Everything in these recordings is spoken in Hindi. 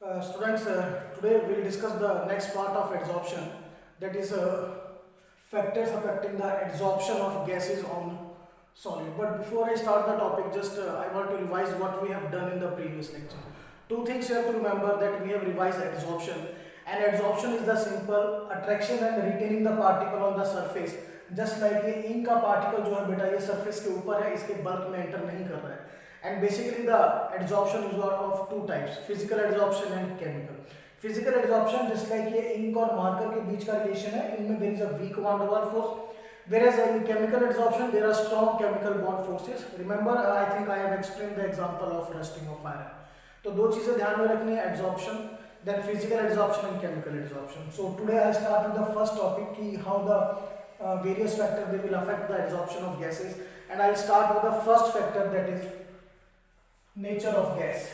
Students, today we'll discuss the next part of adsorption, that is factors affecting the adsorption of gases on solid. But before I start the topic, just I want to revise what we have done in the previous lecture. Two things you have to remember, that we have revised adsorption, and adsorption is the simple attraction and retaining the particle on the surface. Just like ये इंक का पार्टिकल जो है बेटा ये सरफेस के ऊपर है, इसके बल्क में एंटर नहीं कर रहा है. And basically the adsorption is of two types, physical adsorption and chemical. Physical adsorption just like ये ink और marker के बीच का relation है, इनमें there is a weak van der Waals force, whereas in chemical adsorption there are strong chemical bond forces. Remember I think I have explained the example of rusting of iron. तो दो चीजें ध्यान में रखनी है, adsorption, then physical adsorption and chemical adsorption. So today I start with the first topic कि how the various factors they will affect the adsorption of gases, and I'll start with the first factor, that is nature of gas.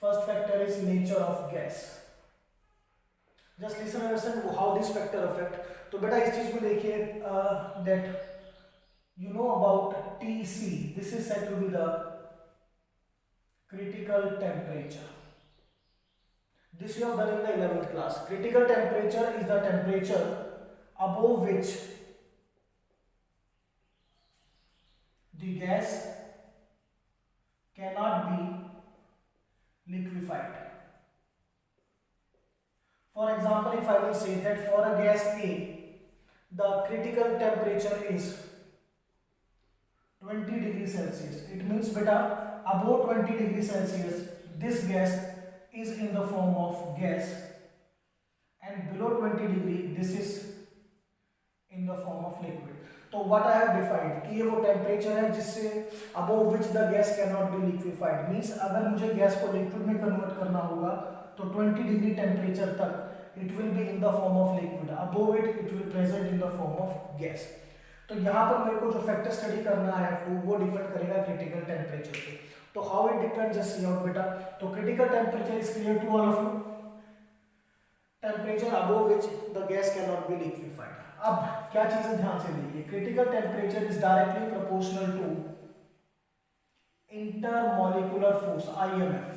First factor is nature of gas. Just listen and understand how this factor affect. तो बेटा इस चीज में देखिए that you know about TC. This is said to be the critical temperature. This you have done in the 11th class. Critical temperature is the temperature above which the gas cannot be liquefied. For example, if I will say that for a gas A, the critical temperature is 20 degrees Celsius. It means beta above 20 degrees Celsius, this gas is in the form of gas, and below 20 degree this is in the form of liquid. तो what I have defined कि ये वो टेम्परेचर है जिससे above which the gas cannot be liquefied, means अगर मुझे गैस को लिक्विड में कन्वर्ट करना होगा तो 20 डिग्री टेम्परेचर तक it will be in the form of liquid, above it will present in the form of gas. तो यहाँ पर मेरे को जो फैक्टर स्टडी करना है वो डिपेंड करेगा क्रिटिकल टेम्परेचर पे. तो how it depends, just see out बेटा. तो critical temperature is clear to all of you, temperature above which the gas can not be liquefied. अब क्या चीजें ध्यान से देखिए, critical temperature is directly proportional to intermolecular force IMF.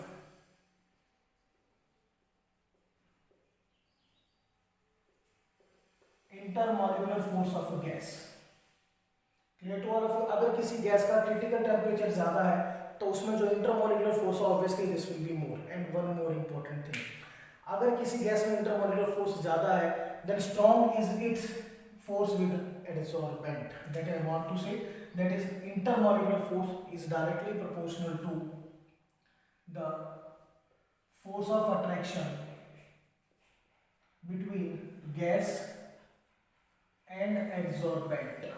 Intermolecular force of a gas. Clear to all of you. अगर किसी गैस का क्रिटिकल टेम्परेचर ज्यादा है तो उसमें जो इंटरमॉलिक्यूलर फोर्स है obviously this will be more. And one more important thing, अगर किसी गैस में इंटरमॉलिक्यूलर फोर्स ज्यादा है then strong is its force with adsorbent. That I want to say, that is intermolecular force is directly proportional to the force of attraction between gas and adsorbent.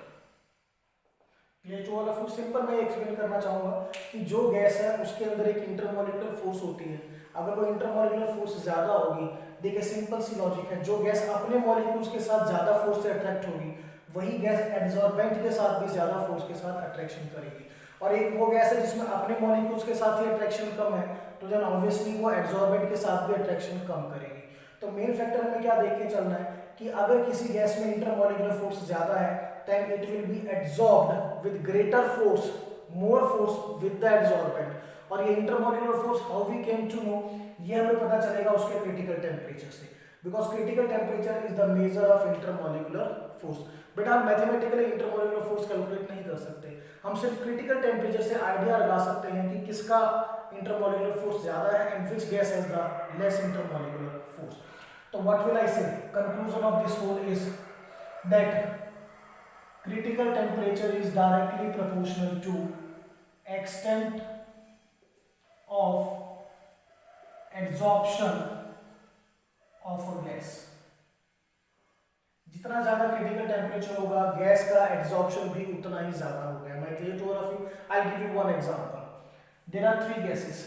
Clear to all of you. Simple मैं एक्सप्लेन करना चाहूंगा कि जो गैस है उसके अंदर एक इंटरमॉलिक्यूलर फोर्स होती है. अगर वो इंटरमॉलिक्यूलर फोर्स ज्यादा होगी, देखिए सिंपल सी लॉजिक है, जो गैस अपने मॉलिक्यूल्स के साथ ज्यादा फोर्स से अट्रैक्ट होगी वही गैस एडसॉर्बेंट के साथ भी ज्यादा फोर्स के साथ अट्रैक्शन करेगी. और एक वो गैस है जिसमें अपने मॉलिक्यूल्स के साथ ही अट्रैक्शन कम है, तो देन ऑब्वियसली वो एडसॉर्बेंट के साथ भी अट्रैक्शन कम करेगी. तो मेन फैक्टर हमें क्या देख के चलना है कि अगर किसी गैस में इंटरमॉलिक्यूलर फोर्स ज्यादा है then it will be absorbed with greater force, more force with the adsorbent. और ये intermolecular force how we came to know, ये हमें पता चलेगा उसके क्रिटिकल टेम्परेचर से, because critical temperature is the measure of intermolecular force. But हम मैथमेटिकली इंटरमॉलिक्यूलर फोर्स कैलकुलेट नहीं कर सकते, हम सिर्फ क्रिटिकल टेम्परेचर से आइडिया लगा सकते हैं कि किसका इंटरमॉलिक्यूलर फोर्स ज्यादा है and which gas has the less intermolecular force. तो what will I say, conclusion of this whole is that critical temperature is directly proportional to extent of adsorption of a gas. जितना ज्यादा क्रिटिकल टेम्परेचर होगा गैस का एड्सॉर्प्शन भी उतना ही ज्यादा होगा. Am I clear to all of you? I'll give you one example. There are three gases: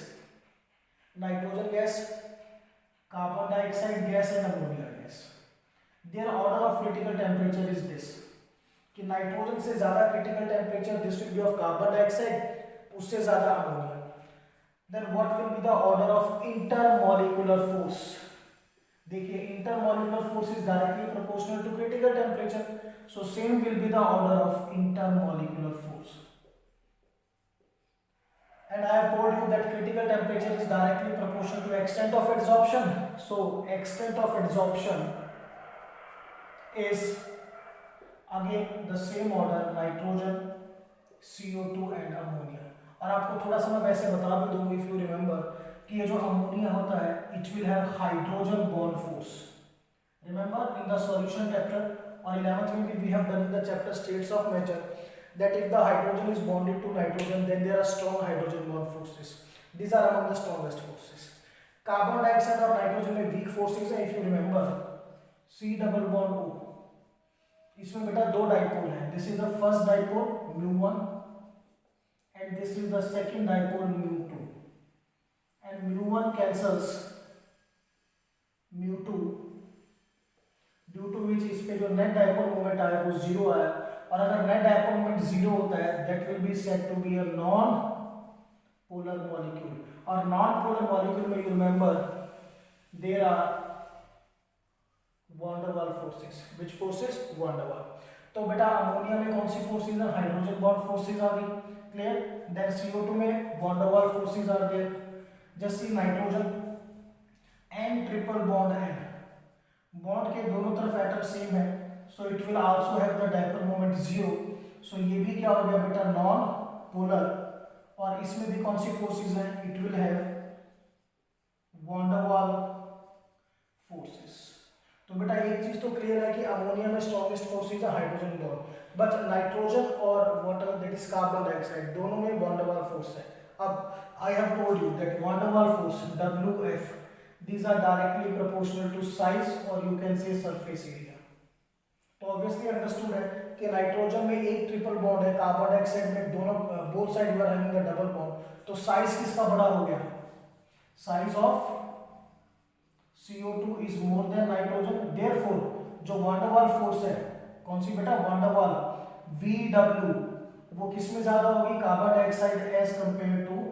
nitrogen gas, carbon dioxide gas and ammonia gas. Their order of critical temperature is this, कि नाइट्रोजन से ज्यादा critical temperature this will be of carbon dioxide, उससे ज्यादा ammonia. Then what will be the order of intermolecular force. देखिए intermolecular force is directly proportional to critical temperature, so same will be the order of intermolecular force. And I have told you that critical temperature is directly proportional to extent of adsorption. So extent of adsorption is again the same order, nitrogen, CO2 and ammonia. और आपको थोड़ा सा मैं वैसे बता भी दूंगा, इफ यू रिमेंबर, कि ये जो अमोनिया होता है it will have hydrogen bond force. Remember in the solution chapter on 11th maybe we have done in the chapter states of nature that if the hydrogen is bonded to nitrogen then there are strong hydrogen bond forces. These are among the strongest forces. Carbon dioxide और nitrogen में weak forces है, if you remember, C double bond O. इसमें बेटा दो डाइपोल हैं. This is the first dipole mu1 and this is the second dipole mu2. And mu1 cancels mu2, due to which इस पे जो नेट डाइपोल मोमेंट आया वो जीरो आया. और अगर नेट डाइपोल मोमेंट जीरो होता है that will be said to be a non polar molecule. और नॉन पोलर मॉलिक्यूल में you remember there are van der Waals forces. Which forces? Van der वाल. तो बेटा अमोनिया में कौन सी फोर्सेस है? हाइड्रोजन बॉन्ड फोर्सेस आ गई. क्लियर. देन CO2 में van der Waals forces are there. Just see nitrogen and triple bond and bond के दोनों तरफ एटम सेम है, so it will also have the dipole moment zero. So ये भी क्या हो गया बेटा? Non polar. और इसमें भी कौन सी फोर्सेस हैं? It will have van der Waals forces. तो बेटा एक चीज तो क्लियर है कि अमोनिया में स्ट्रॉन्गेस्ट फोर्सेस है हाइड्रोजन बॉन्ड, बट नाइट्रोजन और water that is carbon dioxide दोनों में वैन डर वाल फोर्स है. अब I have told you that van der Waals force WF, these are directly proportional to size or you can say surface area. तो obviously understood है कि नाइट्रोजन में एक ट्रिपल बॉन्ड है, कार्बन डाइऑक्साइड में दोनों both side you are having the double bond. तो साइज किसका बड़ा हो गया? Size of CO2 is more than nitrogen. Therefore जो वैन डर वाल फोर्स है कौन सी बेटा? वैन डर वाल VW वो किस में ज्यादा होगी? Carbon dioxide as compare to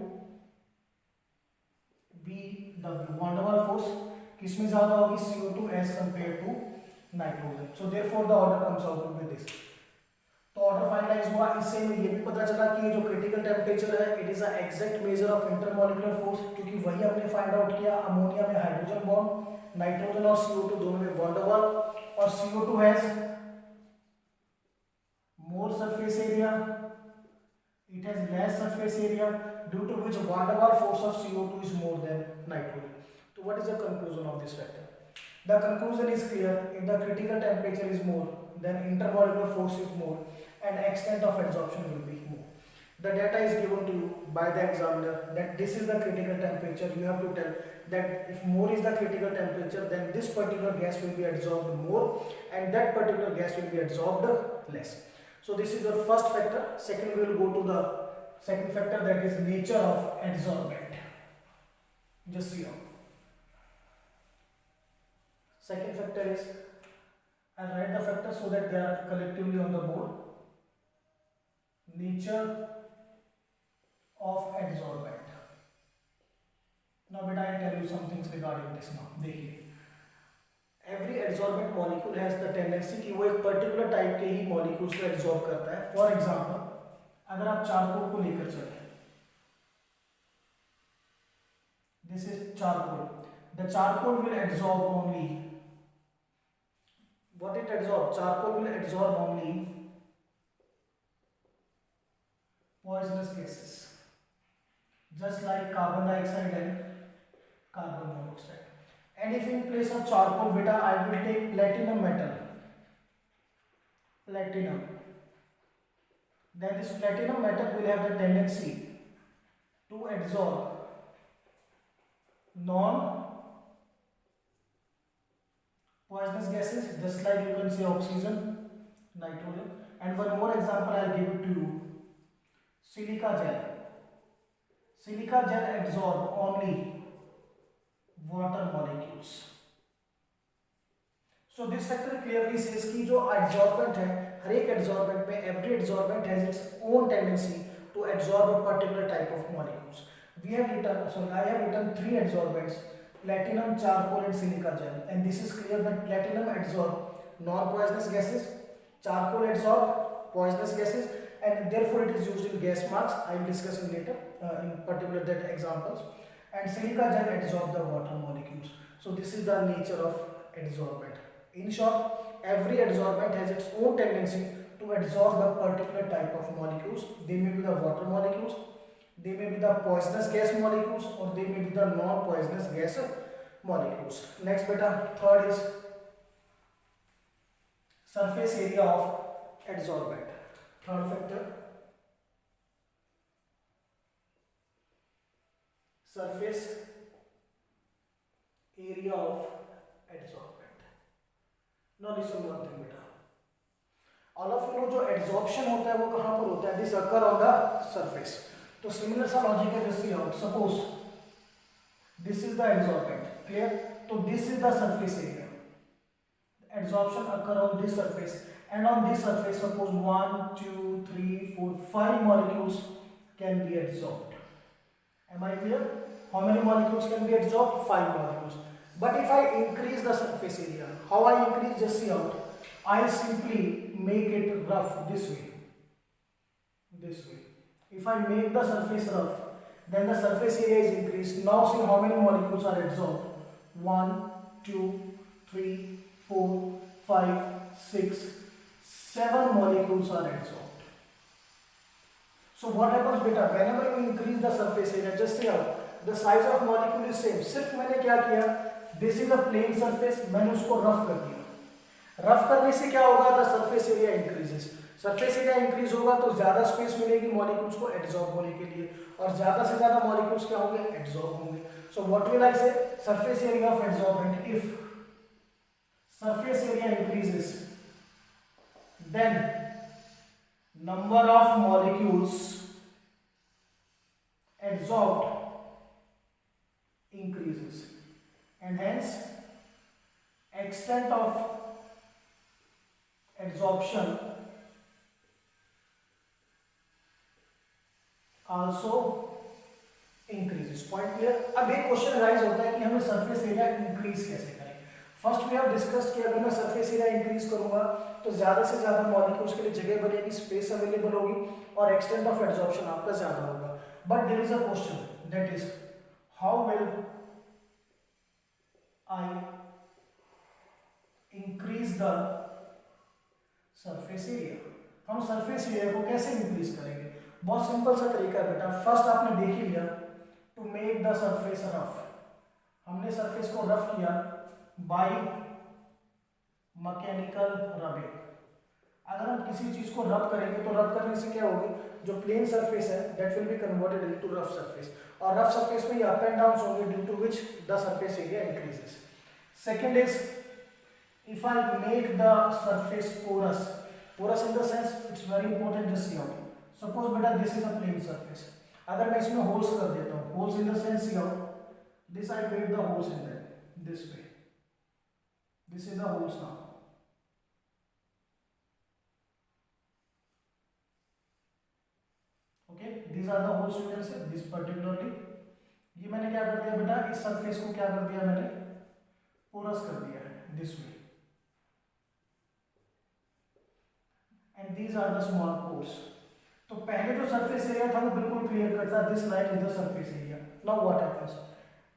van der Waals force किस में ज्यादा होगी? CO2 as compare to nitrogen. So therefore the order comes out with this. तो ऑर्डर फाइनलाइज हुआ. इससे हमें ये भी पता चला कि ये जो क्रिटिकल टेम्परेचर है it is a exact major of intermolecular force, क्योंकि वही हमने फाइंड आउट किया. अमोनिया में हाइड्रोजन बॉन्ड, नाइट्रोजन और CO2 दोनों में वैन डर वाल, और CO2 has more surface area, it has less surface area due to which van der Waal force of CO2 is more than nitrogen. So what is the conclusion of this factor? The conclusion is clear. If the critical temperature is more, then intermolecular force is more and extent of adsorption will be more. The data is given to you by the examiner that this is the critical temperature. You have to tell that if more is the critical temperature, then this particular gas will be adsorbed more and that particular gas will be adsorbed less. So this is your first factor. Second, we will go to the second factor, that is nature of adsorbent. Just see how. Second factor is, I write the factors so that they are collectively on the board. Nature of adsorbent. Now beta, I will tell you some things regarding this now. देखिए, every adsorbent molecule has the tendency कि वो एक पर्टिकुलर टाइप के ही मॉलिक्यूल्स को एड्सॉर्ब करता है. फॉर एग्जांपल अगर आप चारकोल को लेकर चलें, this is charcoal. The charcoal will adsorb only what it adsorb. Charcoal will adsorb only poisonous gases just like carbon dioxide and carbon monoxide. And if in place of charcoal beta I will take platinum metal, platinum, then this platinum metal will have the tendency to adsorb non poisonous gases just like you can say oxygen, nitrogen. And one more example I will give it to you. Silica gel. Silica gel absorb only water molecules. So this factor clearly says कि जो adsorbent है, हर एक adsorbent में every adsorbent has its own tendency to absorb a particular type of molecules. We have written, so I have written three adsorbents: platinum, charcoal, and silica gel. And this is clear that platinum absorb non-poisonous gases, charcoal absorb poisonous gases, and therefore it is used in gas masks. I will discuss in later in particular that examples. And silica gel adsorb the water molecules. So this is the nature of adsorbent. In short, every adsorbent has its own tendency to adsorb a particular type of molecules. They may be the water molecules, they may be the poisonous gas molecules, or they may be the non-poisonous gas molecules. Next beta, third is surface area of adsorbent. Third factor, surface area of adsorbent. Now listen one thing beta. All of you know जो adsorption होता है वो कहाँ पर होता है? This occur on the surface. तो similar सा logic है जैसे out. Suppose this is the adsorbent. Clear? तो this is the surface area. Adsorption occur on this surface, and on this surface suppose 1, 2, 3, 4, 5 molecules can be adsorbed. Am I clear? How many molecules can be adsorbed? 5 molecules. But if I increase the surface area, how I increase? Just see out. I simply make it rough this way. This way. If I make the surface rough, then the surface area is increased. Now see how many molecules are adsorbed. 1, 2, 3, 4, 5, 6, 7 molecules are adsorbed. So what happens beta? Whenever you increase the surface area, just see out. The size of molecule is same. सिर्फ मैंने क्या किया? This is a plain surface. मैंने उसको रफ कर दिया. रफ करने से क्या होगा? The surface area increases. Surface area increase होगा तो ज्यादा स्पेस मिलेगी मॉलिक्यूल्स को एब्जॉर्ब होने के लिए, और ज्यादा से ज्यादा मॉलिक्यूल्स क्या होंगे? एब्जॉर्ब होंगे. सो व्हाट विल आई से? Surface area of absorbent. If surface area increases, then number of molecules adsorbed increases, and hence extent of adsorption also increases. Point clear? अब एक क्वेश्चन राइज होता है कि हमें सरफेस एरिया इंक्रीज कैसे करें. फर्स्ट वी हैव डिस्कस्ड कि अगर मैं सरफेस एरिया इंक्रीज करूंगा तो ज्यादा से ज्यादा मॉलिक्यूल्स के लिए जगह बनेगी, स्पेस अवेलेबल होगी, और एक्सटेंट ऑफ एब्जॉर्प्शन आपका ज्यादा होगा. But there is a question, that is how will I increase the surface area. हम सरफेस एरिया को कैसे इंक्रीज करेंगे? बहुत सिंपल सा तरीका है बेटा. फर्स्ट आपने देख ही लिया, to make the surface rough. हमने सरफेस को रफ किया बाय मैकेनिकल रबिंग. अगर हम किसी चीज को रब करेंगे तो रब करने से क्या होगी? जो प्लेन सरफेस है that will be converted into rough surface, और रफ सरफेस में ये अप एंड डाउन होंगे due to which the surface area increases. Second is if I make the surface porous. Porous in the sense it's very important. Just see out. Suppose बेटा this is a plane surface. अगर मैं इसमें होल्स कर देता हूं, holes in the sense see out, this I made the holes in that this way. This is the holes now. Okay, these are the holes you can say. This particularly, ये मैंने क्या कर दिया बेटा? इस सरफेस को क्या कर दिया मैंने? पोरस कर दिया है this way. And these are the small pores. तो पहले जो सरफेस एरिया था वो बिल्कुल क्लियर कट था. This line is the surface area. Now what happens?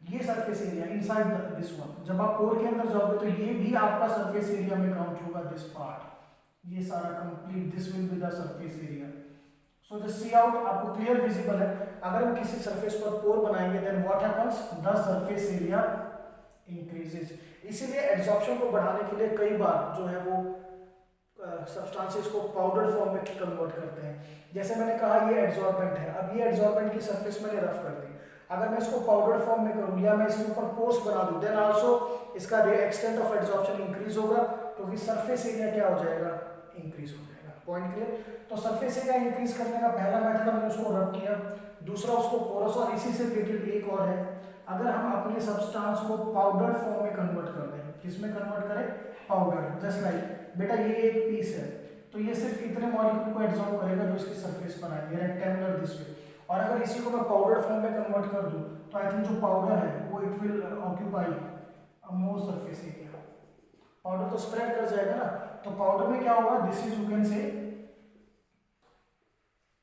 ये surface area inside this one, जब आप पोर के अंदर जाओगे तो ये भी आपका सरफेस एरिया में काउंट होगा. दिस पार्ट, ये सारा complete, this will be the surface area. So just see out. आपको क्लियर विजिबल है. अगर हम किसी सरफेस पर पोर बनाएंगे then what happens? The surface area increases. इसीलिए एब्जॉर्प्शन को बढ़ाने के लिए कई बार जो है वो सब्सटेंसेस को पाउडर फॉर्म में कन्वर्ट करते हैं. जैसे मैंने कहा ये एब्जॉर्बेंट है. अब ये एब्जॉर्बेंट की सरफेस मैंने रफ कर दी. अगर मैं इसको पाउडर फॉर्म में करूं या मैं इसके ऊपर पोर्स बना दूं देन आल्सो इसका एक्सटेंट ऑफ एब्जॉर्प्शन इंक्रीज होगा, क्योंकि सरफेस एरिया क्या हो जाएगा? इंक्रीज हो जाएगा. Point clear? तो सरफेस एरिया इंक्रीज करने का पहला मेथड हमने उसको रब किया, दूसरा उसको पोरस, और इसी से रिलेटेड एक और है. अगर हम अपने सब्सटेंस को पाउडर फॉर्म में कन्वर्ट कर दें, किसमें कन्वर्ट करें? पाउडर. जस्ट लाइक बेटा ये एक पीस है तो ये सिर्फ इतने मॉलिक्यूल को एब्जॉर्ब करेगा जो इसकी सरफेस पर आएंगे रेक्टेंगुलर दिस वे. और अगर इसी को मैं पाउडर फॉर्म में कन्वर्ट कर दूं तो आई थिंक जो पाउडर है वो it will occupy a more surface area. Powder तो स्प्रेड कर जाएगा ना. तो पाउडर में क्या होगा? This is you can say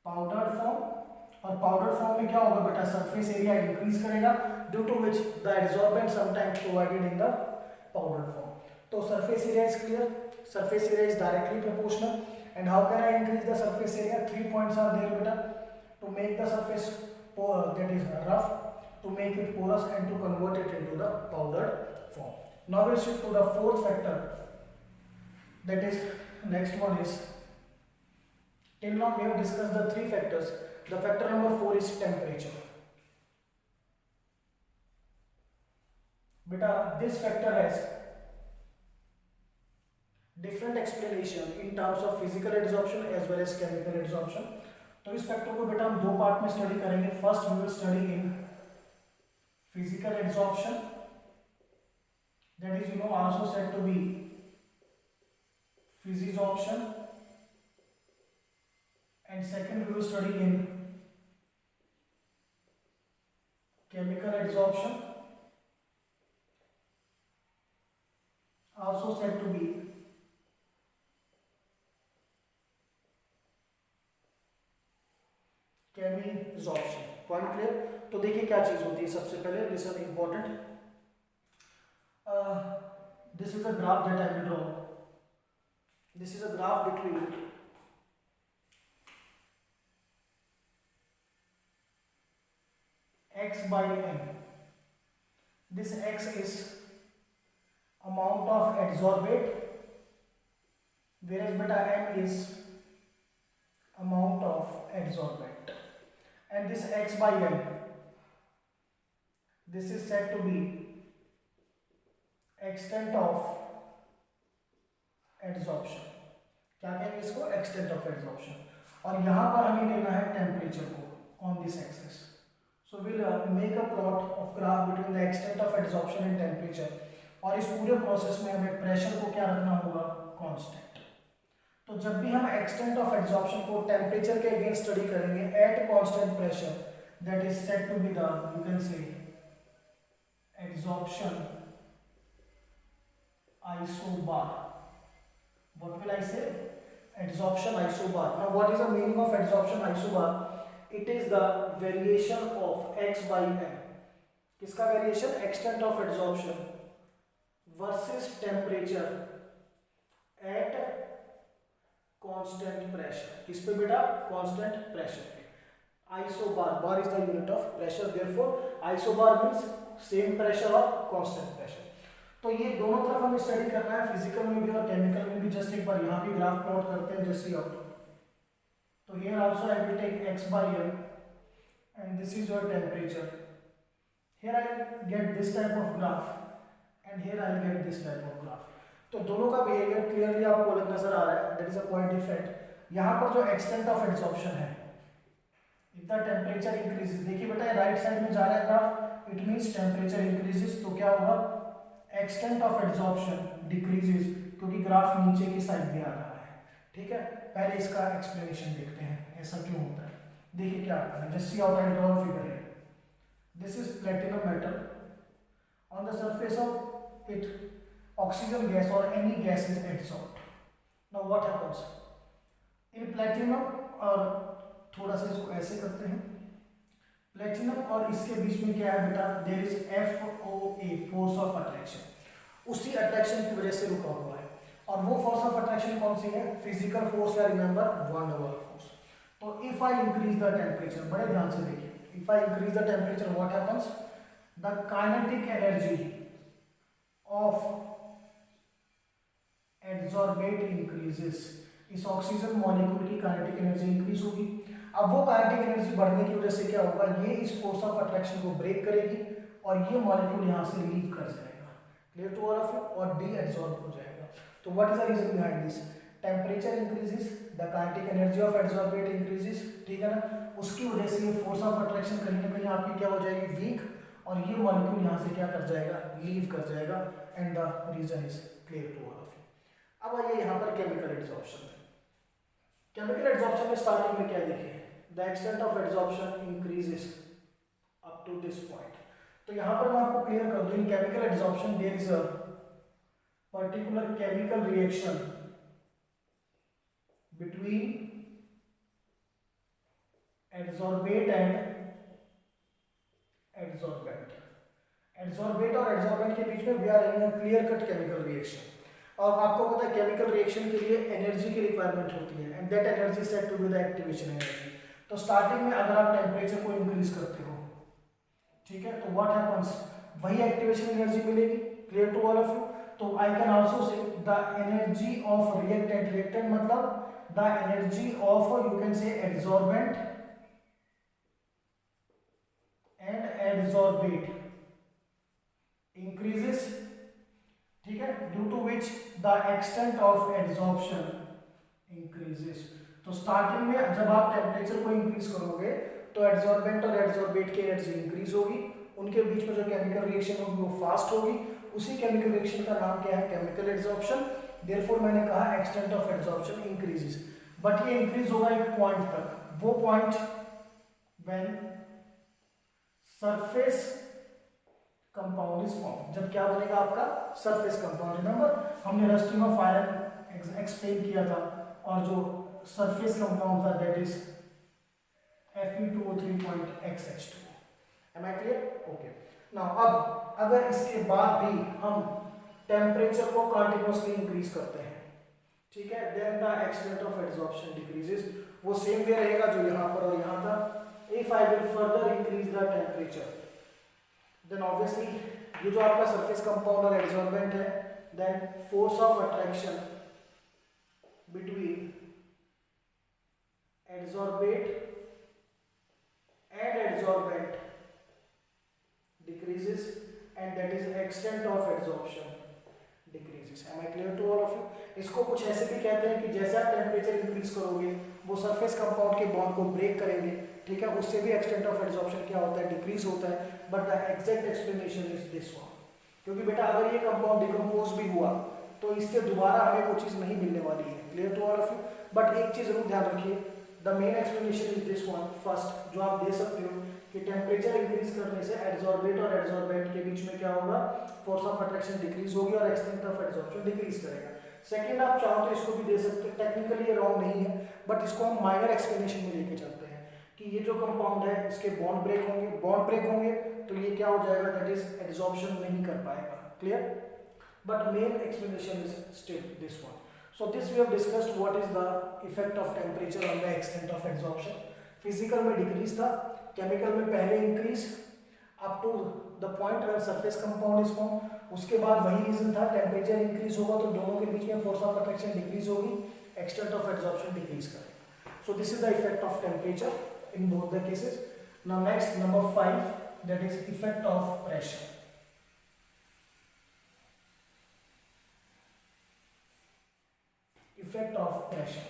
powder form, और पाउडर फॉर्म में क्या होगा बेटा, सरफेस एरिया इंक्रीज करेगा due to which the adsorbent sometimes provided in the powder form. तो surface area is clear, surface area is directly proportional. And how can I increase the surface area? 3 points are there beta to make the surface that is rough, to make it porous and to convert it into the powdered form. Now we'll shift to the fourth factor, that is next one is, till now we have discussed the three factors. The factor number 4 is temperature. Beta, this factor has different explanation in terms of physical adsorption as well as chemical adsorption. तो इस फैक्टर को बेटा हम दो पार्ट में स्टडी करेंगे. First we will study in physical adsorption, that is also said to be physisorption, and second we will study in chemical adsorption, also said to be chemisorption. Point clear? तो देखिए क्या चीज होती है. सबसे पहले listen important, this is a graph that I will draw. This is a graph between x by m. This x is amount of adsorbate, whereas beta m is amount of adsorbate, and this x by m, this is said to be extent of adsorption. क्या कहेंगे इसको? extent of adsorption. और यहाँ पर हमें लेना है टेम्परेचर को on this axis. So we'll make a plot of graph between the extent of adsorption and temperature. और इस पूरे प्रोसेस में हमें प्रेशर को क्या रखना होगा? कांस्टेंट. तो जब भी हम एक्सटेंट ऑफ एड्सॉर्प्शन को टेम्परेचर के अगेंस्ट स्टडी करेंगे at constant pressure, that is said to be the, you can say, adsorption isobar. What will I say? Adsorption isobar. Now what is the meaning of adsorption isobar? It is the variation of x by m. किसका variation? Extent of adsorption versus temperature at constant pressure. किस पे बेटा? कांस्टेंट प्रेशर पे. Isobar, bar is the unit of pressure, therefore isobar means same pressure और कांस्टेंट प्रेशर. तो ये दोनों तरफ हमें स्टडी करना है, फिजिकल में भी और केमिकल में भी. जस्ट एक बार यहाँ भी ग्राफ प्लॉट करते हैं, जैसे आप. So here also I will take x by m, and this is your temperature. Here I will get this type of graph, and here I will get this type of graph. तो दोनों का बिहेवियर क्लियरली आपको अलग नजर आ रहा है. That is a quite different. यहाँ पर जो extent of adsorption है, if the temperature increases, देखिए बेटा राइट साइड में जा रहा है graph, it means temperature increases. तो क्या होगा? Extent of adsorption decreases, क्योंकि ग्राफ नीचे की साइड में आ रहा है. ठीक है, पहले इसका एक्सप्लेनेशन देखते हैं ऐसा क्यों होता है. देखिए क्या करना है. Just see out and draw figure है. This is platinum metal. On the surface of it oxygen gas और any gas is adsorbed. Now what happens in platinum, और थोड़ा सा इसको ऐसे करते हैं. प्लेटिनम और इसके बीच में क्या है बेटा? There is FOA, force of attraction. उसी अट्रैक्शन की वजह से रुका हुआ है. और वो फोर्स ऑफ अट्रैक्शन कौन सी है? फिजिकल फोर्स, या रिमेंबर वन ओवर फोर्स. तो if I increase the temperature, बड़े ध्यान से देखिए, if I increase the temperature what happens? The kinetic energy of adsorbate increases. इस ऑक्सीजन मॉलिक्यूल की काइनेटिक एनर्जी इंक्रीज होगी. अब वो काइनेटिक एनर्जी बढ़ने की वजह से क्या होगा? ये इस फोर्स ऑफ अट्रैक्शन को ब्रेक करेगी और ये मॉलिक्यूल यहाँ से लीव कर जाएगा. Clear to all of you? और डी एड्सॉर्ब हो जाएगा. तो what is the reason behind this? Temperature increases, the kinetic energy of adsorbate increases. ठीक है ना? उसकी वजह से ये फोर्स ऑफ अट्रैक्शन कहीं ना कहीं आपकी क्या हो जाएगी? वीक. और ये मॉलिक्यूल यहाँ से क्या कर जाएगा? लीव कर जाएगा. And the reason is clear to all of you. अब आइए यहाँ पर केमिकल एड्सॉर्प्शन. केमिकल एड्सॉर्प्शन में स्टार्टिंग में क्या देखिए? The extent of adsorption increases up to this point. तो यहाँ पर मैं आपको क्लियर कर दूं, in chemical adsorption there is a particular chemical reaction between adsorbate and adsorbent. Adsorbate और एडसॉर्बेंट के बीच में we are in clear cut chemical reaction. और आपको पता है केमिकल रिएक्शन के लिए एनर्जी की रिक्वायरमेंट होती है and that energy said to be the activation energy. तो स्टार्टिंग में अगर आप टेम्परेचर को इंक्रीज करते हो, ठीक है, तो व्हाट हैपेंस, वही एक्टिवेशन एनर्जी मिलेगी। Clear to all of you. तो I can also say the energy of reactant, reactant मतलब the energy of you can say adsorbent and adsorbate increases, ठीक है, due to which the extent of adsorption increases. तो स्टार्टिंग में जब आप टेम्परेचर को इंक्रीज करोगे तो एडसॉर्बेंट और एडसॉर्बेट की एनर्जी इंक्रीज होगी, उनके बीच में जो केमिकल रिएक्शन होगी वो फास्ट होगी। उसी केमिकल रिएक्शन का नाम क्या है, केमिकल एडसॉर्प्शन। देयरफॉर मैंने कहा extent of adsorption increases, but ये इंक्रीज होगा एक पॉइंट तक। वो point when surface compound is form, जब क्या बनेगा आपका सरफेस कंपाउंड। रिमेंबर हमने रस्टिंग ऑफ आयरन एक्सप्लेन किया था, और जो सरफेस कंपाउंड था that is Fe2O3.XH2। Am I clear? Okay. Now अब अगर इसके बाद भी हम टेम्परेचर को कंटिन्यूअसली इंक्रीज करते हैं, ठीक है, then the extent of adsorption decreases. वो सेम वे रहेगा जो यहाँ पर और यहाँ था। If I will further increase the temperature, then obviously ये जो आपका सरफेस कंपाउंड और एडसॉर्बेंट है, then force of attraction between adsorbate and adsorbent decreases and that is extent of adsorption decreases। am I clear to all of you? इसको कुछ ऐसे भी कहते हैं कि जैसे आप टेम्परेचर इंक्रीज करोगे वो सरफेस कंपाउंड के बॉन्ड को ब्रेक करेंगे, ठीक है, उससे भी एक्सटेंट ऑफ एडसॉर्प्शन क्या होता है, डिक्रीज होता है। But the exact explanation is this one, क्योंकि बेटा अगर ये कंपाउंड डिकम्पोज भी हुआ तो इससे दोबारा हमें वो चीज़ नहीं मिलने वाली है। Clear to all of you? But एक चीज़ जरूर ध्यान रखिए, the main explanation is this one. First जो आप दे सकते हो कि टेम्परेचर इंक्रीज करने से एडसॉर्बेट और एडसॉर्बेंट के बीच में क्या होगा, फोर्स ऑफ अट्रैक्शन डिक्रीज होगी और एक्सटेंट ऑफ एडसॉर्प्शन डिक्रीज करेगा। सेकंड आप चाहो तो इसको भी दे सकते हो, टेक्निकली ये रॉन्ग नहीं है, बट इसको हम माइनर एक्सप्लेनेशन में लेके चलते हैं कि ये जो कंपाउंड है इसके बॉन्ड ब्रेक होंगे, बॉन्ड ब्रेक होंगे तो ये क्या हो जाएगा, दैट इज एडसॉर्प्शन नहीं कर पाएगा। Clear? But main explanation is still this one. So this we have discussed what is the effect of temperature on the extent of adsorption. Physical में decrease था, chemical में पहले increase up to the point where surface compound is formed. उसके बाद वही reason था, temperature increase होगा तो दोनों के बीच में force of attraction decrease होगी, extent of adsorption decrease करेगा। So this is the effect of temperature in both the cases. Now next number 5, that is effect of pressure. Effect of pressure.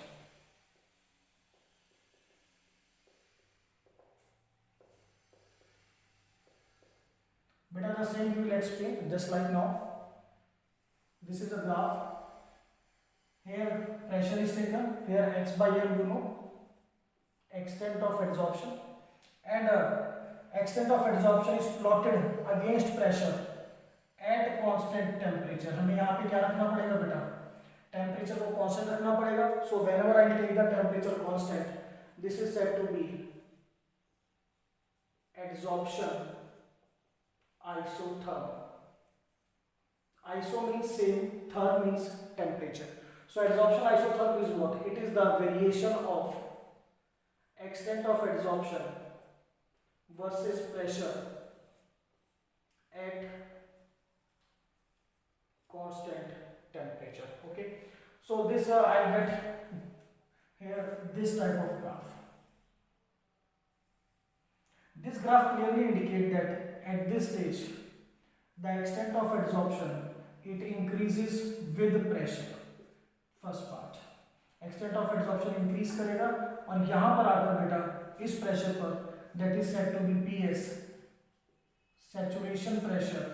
Beta the same we will explain just like now. This is a graph. Here pressure is taken. Here x by m you know, extent of adsorption, and extent of adsorption is plotted against pressure at constant temperature. हमें यहाँ पे क्या रखना पड़ेगा बेटा, टेम्परेचर को कांस्टेंट रखना पड़ेगा। So whenever I take the temperature constant, this is said to be adsorption isotherm. Iso means same, therm means temperature. So adsorption isotherm is what? It is the variation of extent of adsorption versus pressure at constant temperature. Okay, so this I get here this type of graph. This graph clearly indicates that at this stage the extent of adsorption it increases with pressure. First part, extent of adsorption increase करेगा और यहाँ पर आकर बेटा इस pressure पर that is said to be PS, saturation pressure,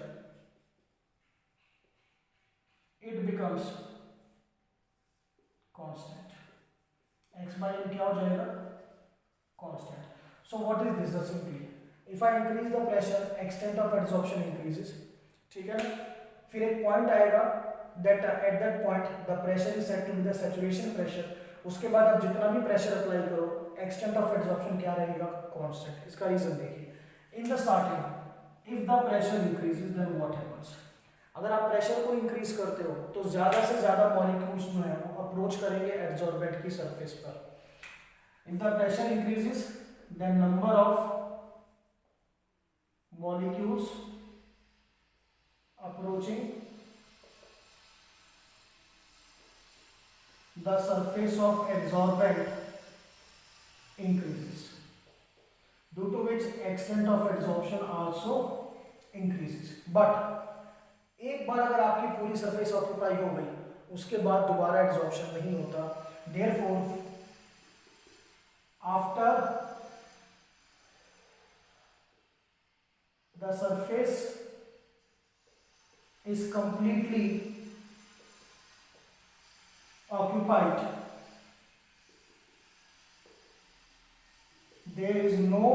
it becomes constant. X by m क्या हो जाएगा, constant. So what is this? Simply if I increase the pressure, extent of adsorption increases. ठीक है ना? फिर एक point आएगा that at that point the pressure is said to be the saturation pressure. उसके बाद आप जितना भी pressure अप्लाई करो एक्सटेंट ऑफ एब्जॉर्प्शन क्या रहेगा, कांस्टेंट। इसका रीजन देखिए, in the starting if the pressure increases then what happens, अगर आप प्रेशर को इंक्रीज करते हो तो ज्यादा से ज्यादा मॉलिक्यूल्स जो है वो अप्रोच करेंगे एब्जॉर्बेंट की सरफेस पर। If the pressure increases then number of molecules approaching the surface of adsorbent increases, due to which extent of adsorption also increases. But एक बार अगर आपकी पूरी सरफेस ऑक्यूपाई हो गई उसके बाद दोबारा एड्सॉर्प्शन नहीं होता। Therefore, after the surface is completely occupied, there is no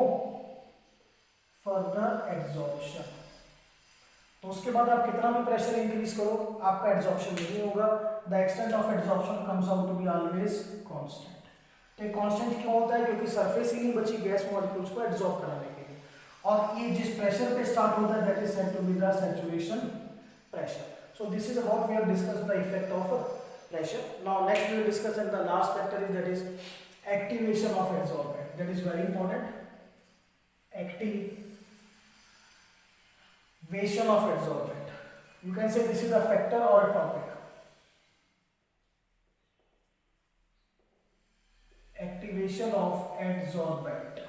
further adsorption। तो उसके बाद आप कितना भी प्रेशर इंक्रीज करो आपका एड्सॉर्प्शन नहीं होगा। The extent of adsorption comes out to be always constant. तो ये कांस्टेंट क्यों होता है, क्योंकि सरफेस ही नहीं बची गैस मॉलिक्यूल्स को एड्सॉर्ब कराने के लिए, और ये जिस प्रेशर पे स्टार्ट होता है that is said to be the saturation pressure. So this is about we have discussed the effect of pressure. Now next we will discuss and the last factor is that is activation of adsorbent. That is very important, activation of adsorbent. You can say this is a factor or a topic. Activation of adsorbent.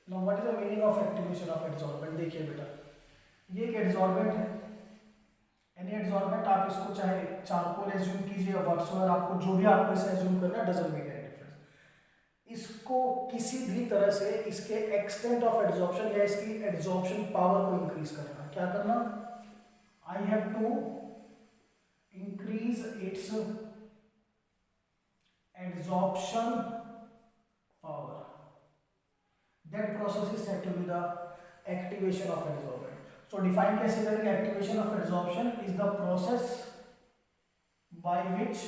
Now what is the meaning of activation of adsorbent? देखिए बेटा, ये एक adsorbent है। Any adsorbent आप इसको चाहे चारकोल एज्यूम कीजिए या व्हाटसोएवर, आपको जो भी आपको इसे एज्यूम करना डजंट मेक एनी डिफरेंस। इसको किसी भी तरह से इसके एक्सटेंट ऑफ एड्सॉर्प्शन या इसकी एड्सॉर्प्शन पावर को इंक्रीज करना। क्या करना? I have to increase its adsorption power. That process is said to be the activation of adsorbent. So define कैसे करेंगे? Activation of adsorption is the process by which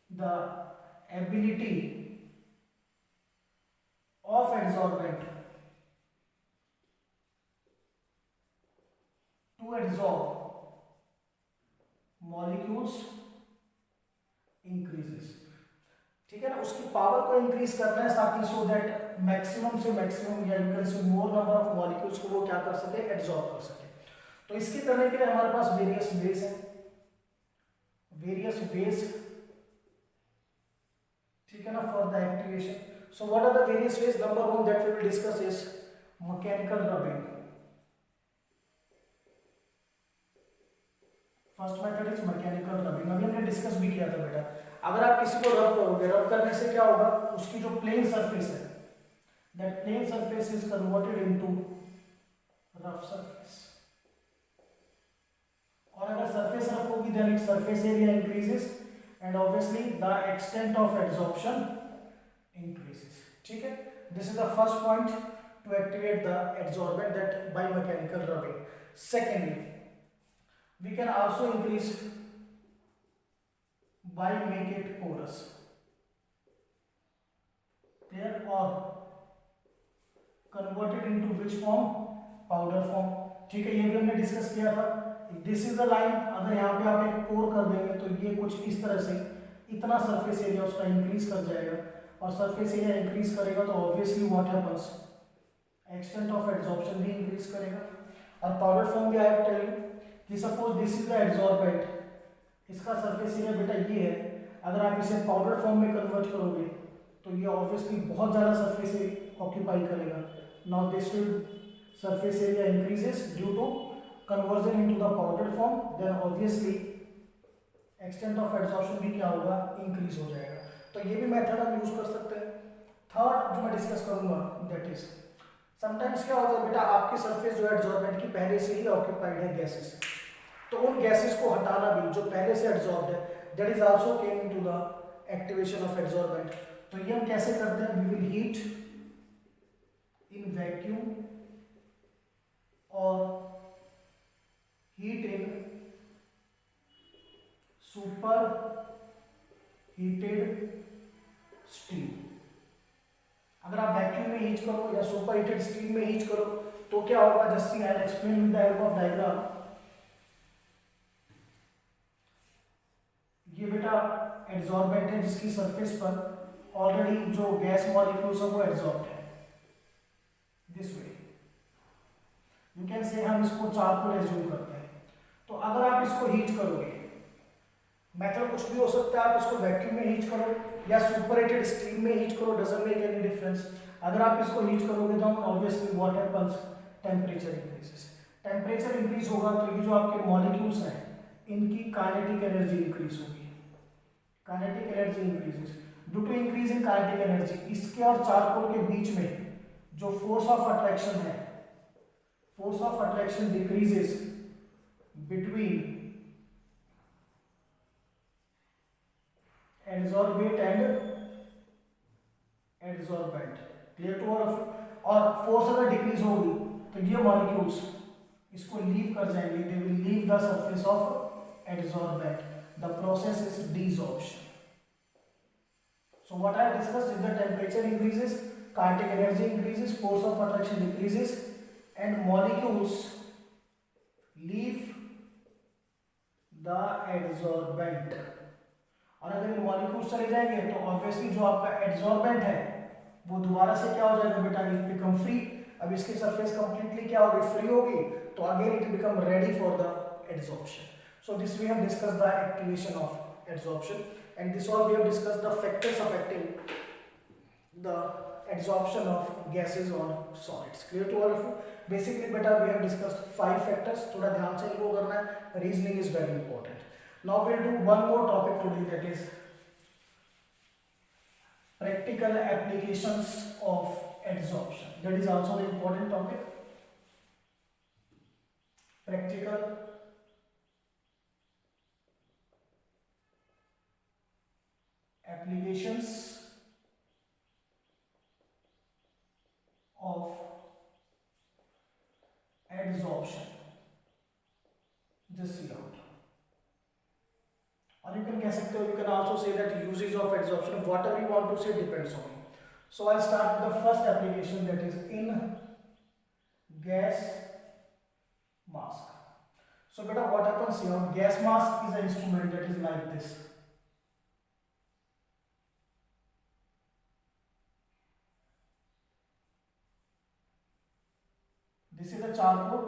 the ability of adsorbent to adsorb molecules increases। ठीक है ना, उसकी पावर को इंक्रीज करना है ताकि सो दैट मैक्सिमम से मैक्सिमम या यू कैन से मोर नंबर ऑफ मॉलिक्यूल्स को वो क्या कर सके, एड्सॉर्ब कर सके। तो इसके करने के लिए हमारे पास वेरियस वेज है, वेरियस वेज, ठीक है ना, for the activation. So what are the various ways? Number one that we will discuss is mechanical rubbing. First method is mechanical rubbing. अभी हमने डिस्कस भी किया था बेटा, अगर आप किसी को रब करोगे, रब करने से क्या होगा, उसकी जो प्लेन सरफेस है that plane surface is converted into rough surface, और अगर सरफेस रफ होगी then it surface area increases and obviously the extent of adsorption increases. ठीक है, this is the first point to activate the adsorbent that by mechanical rubbing. Secondly, we can also increase by make it porous there or convert it into which form, powder form। ठीक है, ये भी हमने डिस्कस किया था। दिस इज द लाइन, अगर यहाँ पे आप एक पोर कर देंगे तो ये कुछ इस तरह से इतना सरफेस एरिया उसका इंक्रीज कर जाएगा, और सरफेस एरिया इंक्रीज करेगा तो obviously what happens, extent of adsorption भी इंक्रीज करेगा। और पाउडर फॉर्म भी आई हैव टेल यू कि suppose this is the adsorbent, इसका सरफेस एरिया बेटा ये है, अगर आप इसे पाउडर फॉर्म में कन्वर्ट करोगे तो ये ऑब्वियसली बहुत ज़्यादा सरफेस एरिया ऑक्यूपाई करेगा। Now this will surface area increases due to conversion into the powder form, then obviously extent of adsorption भी क्या होगा, इंक्रीज हो जाएगा। तो ये भी मेथड हम यूज कर सकते हैं। थर्ड जो मैं डिस्कस करूंगा दैट इज समटाइम्स क्या होता है बेटा, आपकी सरफेस जो है एड्सॉर्बेंट की पहले से ही ऑक्यूपाइड है गैसेस, तो उन गैसेस को हटाना भी जो पहले से एड्सॉर्ब्ड है that is also came into the activation of adsorbent. तो ये हम कैसे करते हैं? We will heat in vacuum और हीट इन सुपर हीटेड में हीट करो या सुपर हीटेड स्टीम में हीट करो तो क्या होगा, just see I explain with the help of diagram. ये बेटा एड्सॉर्बेंट है जिसकी सरफेस पर ऑलरेडी जो गैस मॉलिक्यूल्स है वो एड्सॉर्ब है, दिस वे यू कैन से हम इसको चारकोल एज्यूम करते हैं। तो अगर आप इसको हीट करोगे, मेथड कुछ भी हो सकता है, आप इसको वैक्यूम में हीट करो या सुपरहीटेड स्टीम में हीट करो, डजंट मेक एनी डिफरेंस। अगर आप इसको हीट करोगे तो obviously what happens, temperature increases. Temperature increase होगा तो ये जो आपके मॉलिक्यूल्स हैं इनकी काइनेटिक एनर्जी इंक्रीज होगी, kinetic energy increases due to increase in kinetic energy. इसके और चारकोल के बीच में जो फोर्स ऑफ अट्रैक्शन है, force of attraction decreases between adsorbate and adsorbent, clear to all? और फोर्स अगर डिक्रीज होगी तो ये मॉलिक्यूल्स इसको लीव कर जाएंगे, they will leave the surface of adsorbent, the process is desorption. So what I have discussed is the temperature increases, kinetic energy increases, force of attraction decreases, and molecules leave the adsorbent. और अगर ये मॉलिक्यूल्स चले जाएंगे तो ऑब्वियसली जो आपका एड्सॉर्बेंट है वो दोबारा से क्या हो जाएगा बेटा, इट बिकम फ्री। अब इसकी सरफेस कंप्लीटली क्या होगी, फ्री होगी, तो again it become ready for the adsorption. So this we have discussed the activation of adsorption, and this all we have discussed the factors affecting the adsorption of gases on solids. Clear to all of you? Basically beta we have discussed 5 factors, थोड़ा ध्यान से इनको करना है, reasoning is very important. Now we'll do one more topic today, that is practical applications of adsorption. That is also an important topic. Practical applications of adsorption, just see out. Or you can कह सकते हो, you can also say that uses of adsorption, whatever you want to say depends on you. So I'll start with the first application, that is in gas mask. So beta what happens here, gas mask is an instrument that is like this. This is a charcoal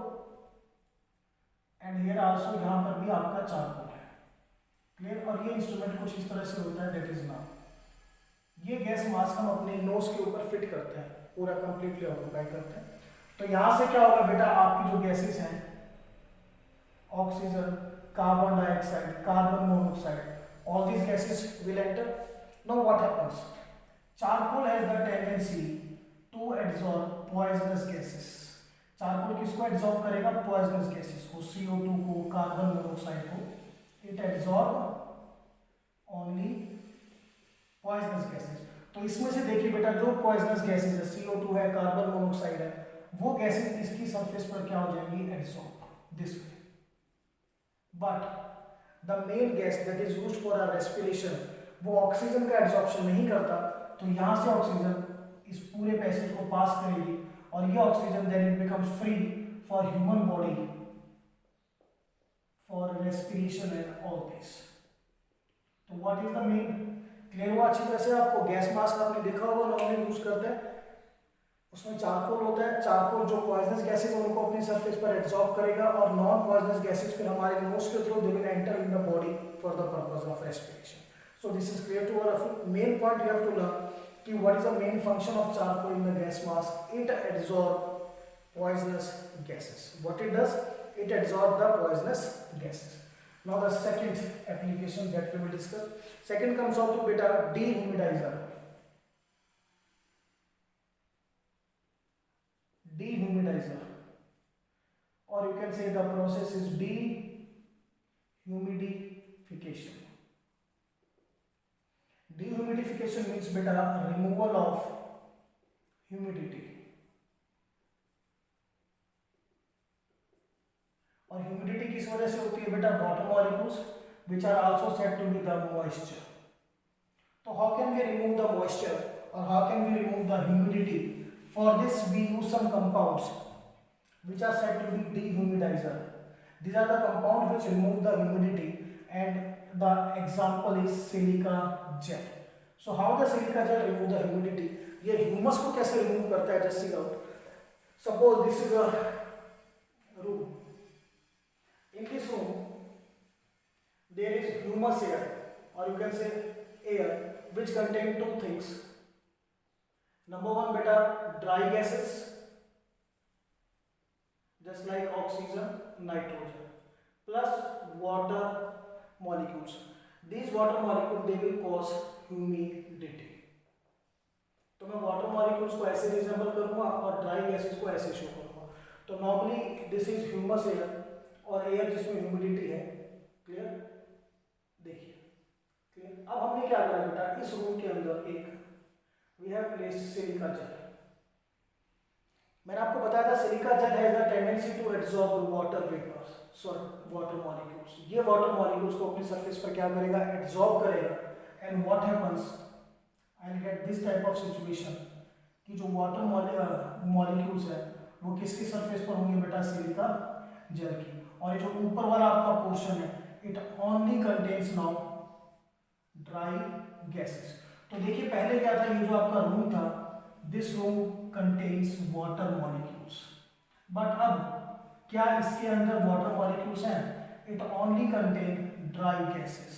and here also यहाँ पर भी आपका charcoal है, क्लियर? और ये इंस्ट्रूमेंट कुछ इस तरह से होता है, that is now ये गैस मास्क हम अपने नोज के ऊपर फिट करते हैं, पूरा कंप्लीटली ऑक्यूपाई करते हैं। तो यहाँ से क्या होगा बेटा, आपकी जो गैसेस हैं, oxygen, carbon dioxide, carbon monoxide, all these gases will enter. Now what happens, charcoal has the tendency to absorb poisonous gases. Charcoal किसको एब्जॉर्ब करेगा, पॉइजनस गैसेस को, CO2 को, कार्बन मोनोऑक्साइड को, it absorb only poisonous gases. तो इसमें से देखिए बेटा, जो पॉइजनस गैसेस है, CO2 है, कार्बन मोनोऑक्साइड है, वो गैसेस इसकी सरफेस पर क्या हो जाएंगी, absorb this way. But the main gas that is used for our respiration, वो ऑक्सीजन का एब्जॉर्प्शन नहीं करता, तो यहां से ऑक्सीजन इस पूरे पैसेज को पास करेगी और ये oxygen then it becomes free for human body for respiration and all this. तो what is the main, clear हुआ अच्छी तरह से आपको? गैस मास्क आपने देखा होगा नॉर्मली यूज करते हैं, उसमें चारकोल होता है, चारकोल जो पॉइजनस गैसेस उनको अपनी सरफेस पर एब्जॉर्ब करेगा और नॉन पॉइजनस गैसेस फिर हमारे नोज के through they will enter in the body for the purpose of respiration. So this is clear to all of you. Main point you have to learn कि what is the main function of charcoal in the gas mask, it absorbs poisonous gases. What it does, it absorbs the poisonous gases. Now the second application that we will discuss, second comes out to beta dehumidizer. Dehumidizer, or you can say the process is dehumidification. Dehumidification means beta removal of humidity, और ह्यूमिडिटी किस वजह से होती है बेटा, water molecules which are also said to be the moisture. So how can we remove the moisture or how can we remove the humidity For this we use some compounds which are said to be dehumidizer. These are the compounds which remove the humidity, and the example is silica gel. So how the silica gel remove the humidity? ये ह्यूमस को कैसे रिमूव करता है? Just see out. Suppose this is a room. In this room there is humus air, or you can say air, which contain two things. Number one, beta, dry gases, just like oxygen, nitrogen, plus water molecules. These water molecules, they will cause humidity. तो मैं वाटर मॉलिक्यूल्स को ऐसे रिजेंबल करूंगा और ड्राई गैसेस को ऐसे शो करूंगा. तो normally this is humus air, और एयर जिसमें ह्यूमिडिटी है. क्लियर? देखिए क्लियर. अब हमने क्या करा बेटा, इस रूम के अंदर एक we have placed silica gel. मैंने आपको बताया था silica gel has the tendency to absorb water vapours, sorry water molecules. ये वाटर मॉलिक्यूल्स को अपनी सरफेस पर क्या करेगा? एब्जॉर्ब करेगा. And what happens, I will get this type of situation कि जो वाटर मॉलिक्यूल्स है वो किसकी सरफेस पर होंगे बेटा? सिलिका जेल की. और ये जो ऊपर वाला आपका पोर्शन है, it only contains now dry gases. तो देखिए पहले क्या था, ये जो आपका रूम था, this room contains water molecules. But अब क्या इसके अंदर वाटर मॉलिक्यूल्स हैं? It only contain dry gases.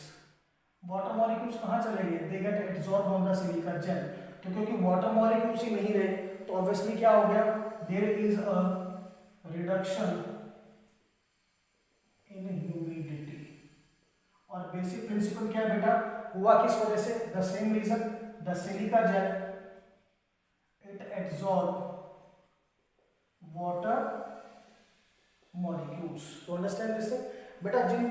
Water molecules कहाँ चले गए? They get absorb on the silica jail. तो क्योंकि वाटर मॉलिक्यूल्स ही नहीं रहे, तो ऑब्वियसली क्या हो गया? There is a reduction in humidity. और बेसिक प्रिंसिपल क्या है बेटा? हुआ किस वजह से? The same reason, the silica gel it absorb water molecules. तो अंडरस्टैंड दिस बेटा. जिन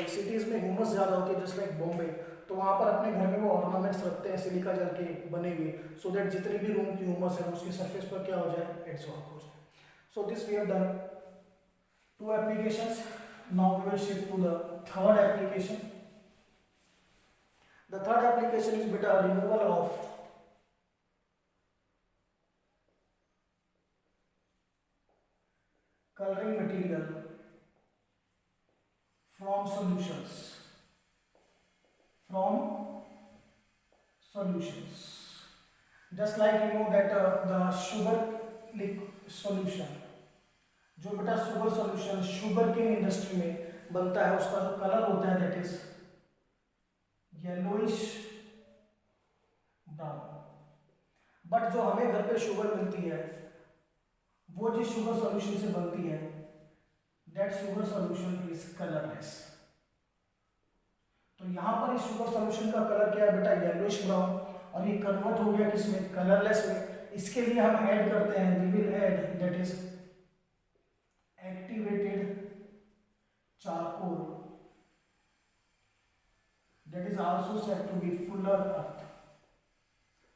सिटीज में ह्यूमस ज़्यादा होती है, जस्ट लाइक बॉम्बे, तो वहाँ पर अपने घर में वो ऑर्नामेंट्स रखते हैं सिलिका जेल के बने हुए, सो दैट जितनी भी रूम की ह्यूमस है उसकी सरफेस पर क्या हो जाए? एब्जॉर्ब हो जाए. So this we have done two applications. Now we will shift to the third application. The third application is beta removal of coloring material from solutions. Just like you know that the sugar solution, जो बेटा sugar solution sugar cane industry में बनता है, उसका जो कलर होता है that is yellowish brown. But जो हमें घर पे शुगर मिलती है वो जिस शुगर सॉल्यूशन से बनती है, that sugar solution is colourless. तो यहां पर इस शुगर सॉल्यूशन का कलर क्या है बेटा? Yellowish brown. और ये कन्वर्ट हो गया किसमें? कलरलेस में. इसके लिए हम ऐड करते हैं, we will add that is activated charcoal, that is also said to be fuller earth.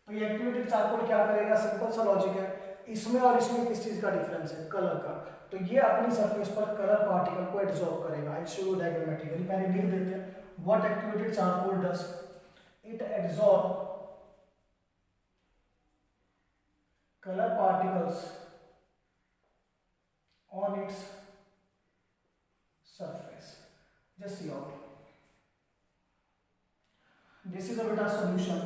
तो ये एक्टिवेटेड चारकोल क्या करेगा? सिंपल सा लॉजिक है. इसमें और इसमें किस चीज का डिफरेंस है? कलर का. तो ये अपनी सरफेस पर कलर पार्टिकल को एब्जॉर्ब करेगा. I show you diagrammatically. पहले लिख देते हैं what activated charcoal does. It absorb colour particles on its surface. Just see out. This is a beta solution,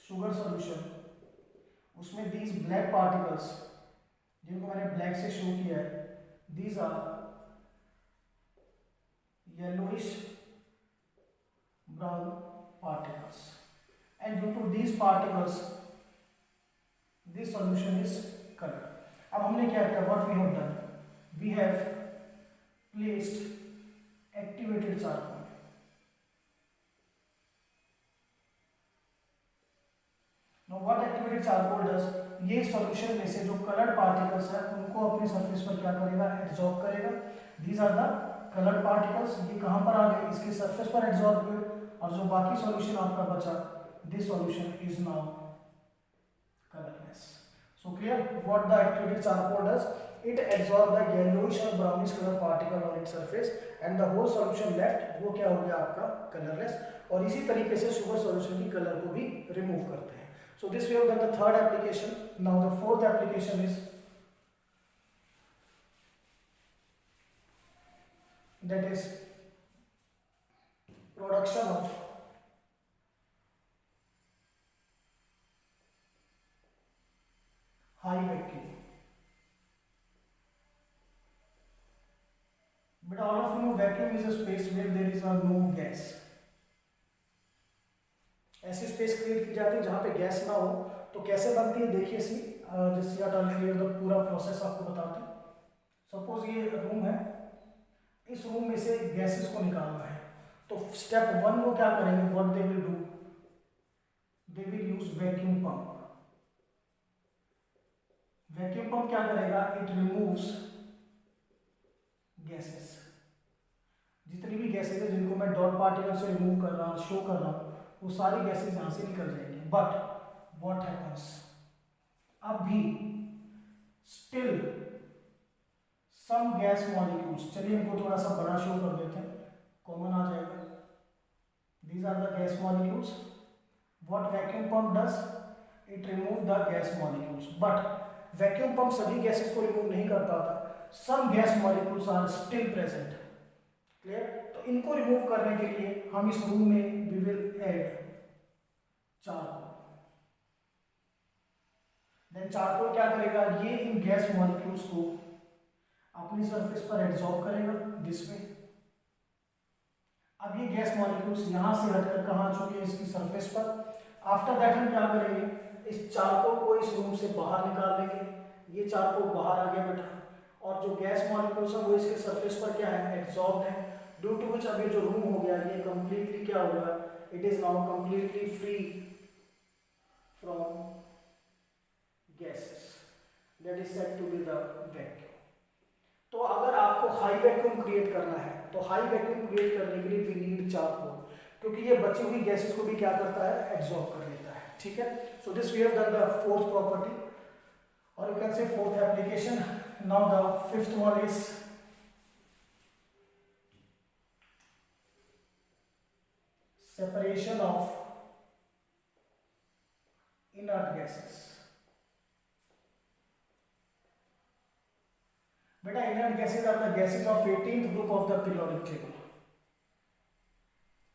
sugar solution. उसमें these black particles, जिनको मैंने black से शो किया है, these are yellowish brown particles, and due to these particles, this solution is colored. अब हमने क्या किया? What we have done? We have placed activated charcoal. What activated charcoal does, ये सॉल्यूशन में से जो कलर्ड पार्टिकल्स हैं उनको अपनी सरफेस पर क्या करेगा? एब्जॉर्ब करेगा. These are the coloured particles. ये कहां पर आ गए? इसके सरफेस पर एब्जॉर्ब हुए. और जो बाकी सॉल्यूशन आपका बचा, this solution is now colourless. So clear what the activated charcoal does? It absorb the yellowish और brownish colour particle on its surface and the whole solution left, वो क्या हो गया आपका? कलरलेस. और इसी तरीके से शुगर सॉल्यूशन की कलर को भी रिमूव करते हैं. So this we have done the third application. Now the fourth application is that is production of high vacuum. But all of you know vacuum is a space where there is no gas. ऐसी स्पेस क्रिएट की जाती है जहाँ पे गैस ना हो, तो कैसे बनती है देखिए सी जैसे पूरा प्रोसेस आपको बताते हैं। सपोज ये रूम है, इस रूम में से गैसेस को निकालना है, तो स्टेप 1 वो क्या करेंगे, what they will do, they will use vacuum pump. Vacuum pump क्या करेगा, इट रिमूव्स गैसेस। जितनी भी गैसेस है जिनको मैं डॉट पार्टिकल से रिमूव कर रहा हूँ, शो कर रहा हूँ, वो सारी गैसेस यहां से निकल जाएंगी। बट व्हाट हैपन्स, अब भी स्टिल सम गैस मॉलिक्यूल्स, चलिए इनको थोड़ा सा बड़ा शो कर देते हैं, कॉमन आ जाएगा। These are the gas molecules. What vacuum pump does, it remove the gas molecules. But vacuum pump सभी गैसेस को रिमूव नहीं कर पाता, some gas molecules are still present. Clear? तो इनको रिमूव करने के लिए हम इस रूम में we will add charcoal. Then charcoal क्या करेगा, ये इन गैस मॉलिक्यूल्स को अपनी सरफेस पर एब्जॉर्ब करेगा दिस वे। अब ये गैस मॉलिक्यूल्स यहां से हटकर कहां आ चुके हैं, इसकी सरफेस पर। आफ्टर दैट हम क्या करेंगे, इस चारकोल को इस रूम से बाहर निकाल देंगे। ये चारकोल बाहर आ गया बेटा, और जो गैस मॉलिक्यूल्स है वो इसके सरफेस पर क्या है, एब्जॉर्ब है। ड्यू टू विच अभी जो रूम हो गया ये कंप्लीटली क्या हो गया, it is now completely free from gases, that is said to be the vacuum. तो अगर आपको हाई वैक्यूम क्रिएट करना है, तो हाई वैक्यूम क्रिएट करने के लिए वी नीड चारकोल, क्योंकि ये बची हुई गैसेस को भी क्या करता है, एब्जॉर्ब कर लेता है। ठीक है, so this we have done the fourth property, और you can say fourth application. Now the fifth one is separation of inert gases। बेटा inert gases are the gases of 18th group of the periodic table।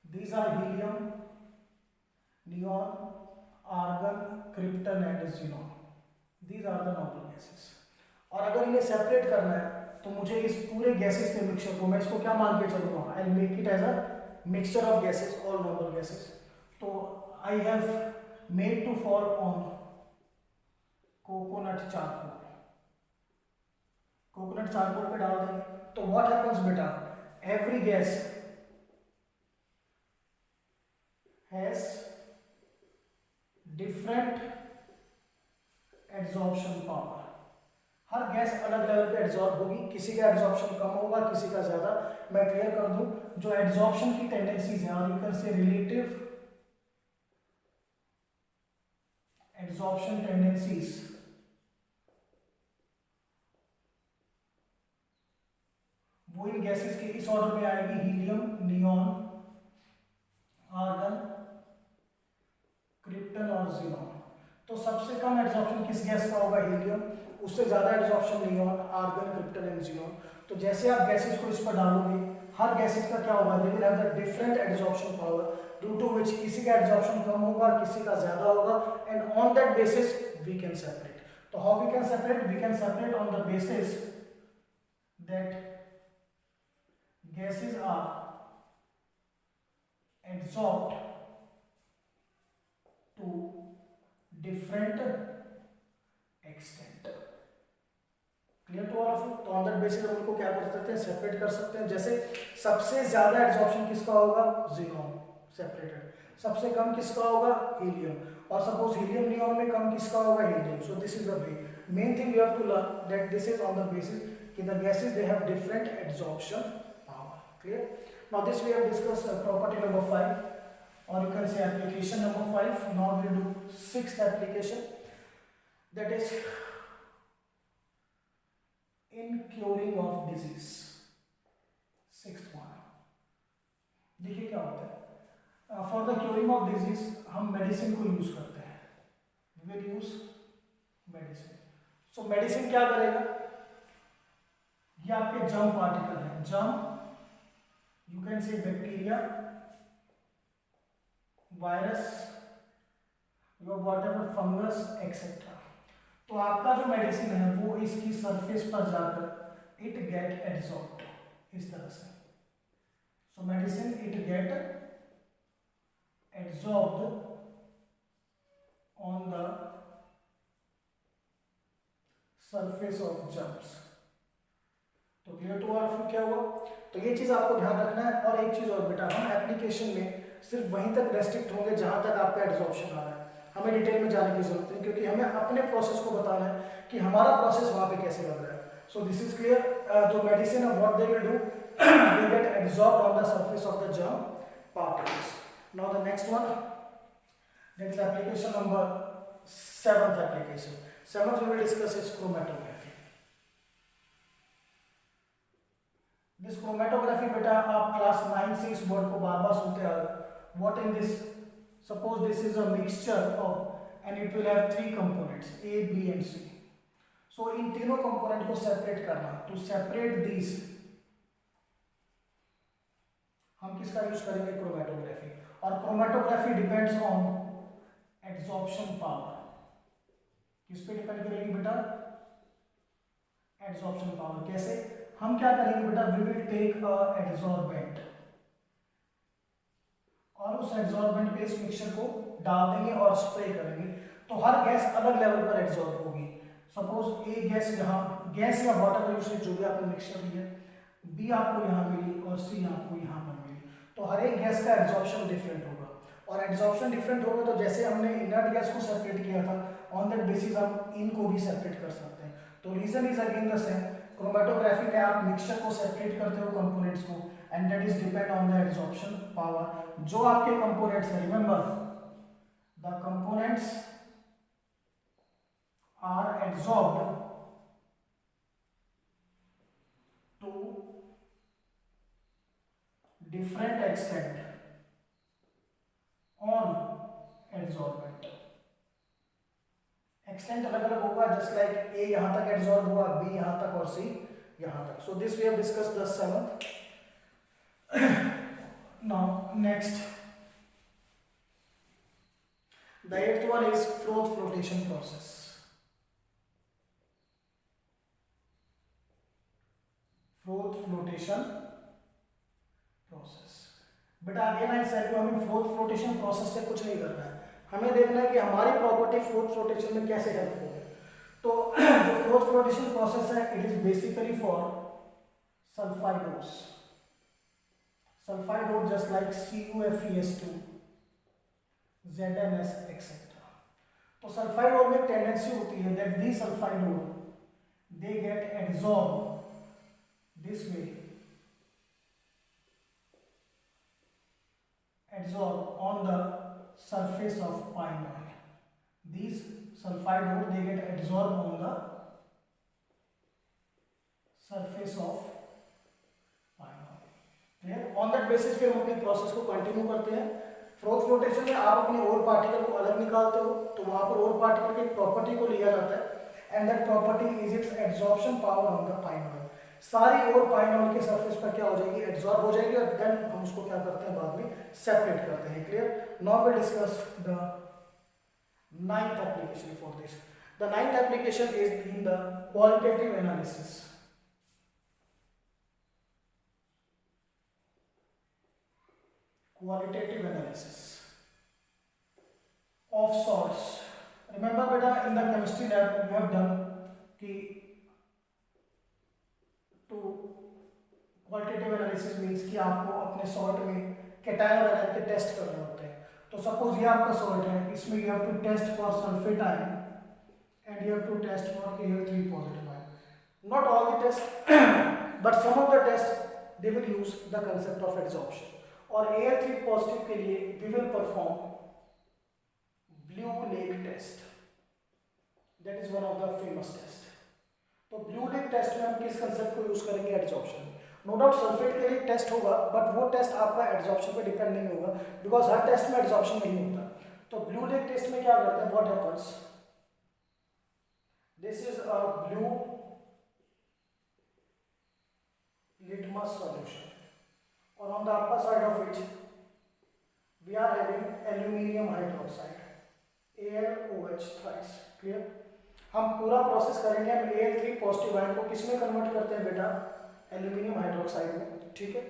these are helium, neon, argon, krypton and xenon। these are the noble gases। और अगर इन्हें सेपरेट करना है तो मुझे इस पूरे गैसेस के मिक्सचर को मैं इसको क्या मान के चलूंगा, I will make it as a mixture of gases, all noble gases। तो I have made to fall on coconut charcoal। coconut charcoal पे डाल देंगे, तो what happens बेटा, every gas has different adsorption power। Her gas अलग लेवल पे एड्सॉर्ब होगी, किसी का एड्सॉर्प्शन कम होगा, किसी का ज्यादा। मैं क्लियर कर दूं, जो एड्सॉर्प्शन की टेंडेंसीज हैं, और यू कैन से रिलेटिव एड्सॉर्प्शन टेंडेंसीज, वो इन गैसेस के इस ऑर्डर में आएगी, हीलियम, नियॉन, आर्गन, क्रिप्टन और ज़ीनॉन। तो सबसे कम एड्सॉर्प्शन किस गैस का होगा, हीलियम। उससे ज्यादा adsorption neon, argon, krypton and xenon. तो जैसे आप गैसेस को इस पर डालोगे, हर गैसेस का क्या होगा, they will have the different adsorption power, due to which किसी का एड्सॉर्प्शन कम होगा, किसी का ज्यादा होगा, and on that basis we can separate. तो how we can separate, we can separate on the basis that gases are adsorbed to different extent। Clear to all of you? तो ऑन दैट बेसिस हम उनको क्या कर सकते हैं, सेपरेट कर सकते हैं। जैसे सबसे ज्यादा एड्सॉर्प्शन किसका होगा, ज़ीनॉन, सेपरेटेड। सबसे कम किसका होगा, हीलियम। और सपोज हीलियम नियॉन में कम किसका होगा, helium. So this is the way, main thing you have to learn that this is on the basis कि the gases they have different adsorption power. Clear? Now this we have discussed property number 5, or you can say application number 5। now we will do sixth application, that is in curing of disease। sixth one, देखिए क्या होता है, for the curing of disease हम मेडिसिन को यूज करते हैं। Will use medicine. So medicine क्या करेगा, ये आपके जर्म पार्टिकल है, जर्म, यू कैन से bacteria, virus, your whatever fungus etcetera. तो आपका जो मेडिसिन है वो इसकी सरफेस पर जाकर इट गेट एब्सॉर्ब्ड इस तरह से। So medicine it get absorbed on the surface of germs. तो clear to all of you क्या हुआ? तो ये चीज आपको ध्यान रखना है। और एक चीज और बेटा, हम एप्लीकेशन में सिर्फ वहीं तक रेस्ट्रिक्ट होंगे जहां तक आपका एब्जॉर्प्शन आ रहा है, हमें डिटेल में जाने की जरूरत नहीं, क्योंकि हमें अपने प्रोसेस को बताना है कि हमारा प्रोसेस वहां पे कैसे लग रहा है। So this is clear. जो मेडिसिन है what they will do, they get absorbed on the surface of the germ particles. Now the next one, that is application number 7th application. 7th we will discuss is chromatography. This chromatography बेटा आप क्लास 9 से इस वर्ड को बार बार सुनते आ रहे हो। What in this? Suppose this is a mixture of and it will have 3 components A, B and C. So इन तीनों कंपोनेंट को सेपरेट करना, to separate these हम किसका यूज करेंगे, क्रोमेटोग्राफी। और chromatography depends on adsorption power. किस पे डिपेंड करेगी बेटा, एड्सॉर्प्शन पावर। कैसे, हम क्या करेंगे बेटा, we will take a adsorbent और उस एड्सॉर्बेंट पे इस मिक्सचर को डाल देंगे और स्प्रे करेंगे, तो हर गैस अलग लेवल पर एड्सॉर्ब होगी। सपोज ए गैस यहाँ, गैस या वाटर यूसेज जो भी आपने मिक्सचर लिया, बी आपको यहाँ मिली और सी आपको यहाँ पर मिली, तो हर एक गैस का एड्सॉर्प्शन डिफरेंट होगा। और एड्सॉर्प्शन डिफरेंट होगा तो जैसे हमने इनर्ट गैस को सेपरेट किया था, ऑन दैट बेसिस हम इनको भी सेपरेट कर सकते हैं। तो reason is again the same, chromatography में आप मिक्सचर को सेपरेट करते हो कंपोनेंट्स को, and that is depend on the adsorption power. जो आपके कंपोनेंट्स है, remember the components are adsorbed to different extent on adsorbent. Extent अलग अलग होगा, जस्ट लाइक ए यहां तक एड्सॉर्ब हुआ, बी यहां तक और सी यहां तक। So this we have discussed the 7th। Now next, the 8th one is froth flotation process. Froth flotation process बेटा अगेन आई सेड यू, हमें फ्रोथ फ्लोटेशन प्रोसेस से कुछ नहीं करना है, हमें देखना है कि हमारी प्रॉपर्टी फ्रोथ फ्लोटेशन में कैसे हेल्पफुल है। तो जो फ्रोथ फ्लोटेशन प्रोसेस है, it is basically for sulphide ores. Sulphide ores just like CuFeS2, ZnS etcetera. तो सल्फाइडोर में टेंडेंसी होती है that the sulphide ore they get absorb this way, absorb on the surface of pine oil. These sulfide ore they get absorbed on the surface of pine oil. Clear? On that basis फिर हम अपने प्रोसेस को कंटिन्यू करते हैं। फ्रोथ फ्लोटेशन में आप अपने ओर पार्टिकल को अलग निकालते हो, तो वहां पर ओर पार्टिकल की प्रॉपर्टी को लिया जाता है, and that property is it's absorption power on the pine oil. सारी और पाइन ऑयल के सरफेस पर क्या हो जाएगी, एब्जॉर्ब हो जाएगी, और देन हम उसको क्या करते हैं, बाद में सेपरेट करते हैं। Clear? Now we discuss the 9th application for this. The 9th application is in the qualitative analysis. Qualitative analysis of salts. Remember beta, in the chemistry lab we have done कि तो क्वालिटेटिव एनालिसिस मीन्स कि आपको अपने सॉल्ट में कैटायन और एनायन के टेस्ट करने होते हैं। तो सपोज ये आपका सॉल्ट है, इसमें you have to test for sulphate ion and you have to test for Al3 positive ion. Not all the test but some of the test they will use the concept of adsorption. और Al3 पॉजिटिव के लिए we will perform blue lake test, that is one of the famous test. तो ब्लू लेक टेस्ट में हम किस कंसेप्ट को यूज करेंगे, एड्सॉर्प्शन। नो डाउट सल्फेट के लिए टेस्ट होगा, बट वो टेस्ट आपका एड्सॉर्प्शन पे डिपेंड नहीं होगा, बिकॉज हर टेस्ट में एड्सॉर्प्शन नहीं होता। तो ब्लू लेक टेस्ट में क्या करते हैं, what happens, This is a blue litmus solution, or on the upper side of it we are having aluminium hydroxide, AlOH thrice. Clear? हम पूरा प्रोसेस करेंगे, हम Al3 पॉजिटिव आयन को किसमें कन्वर्ट करते हैं बेटा? एल्यूमिनियम हाइड्रोक्साइड में। ठीक है,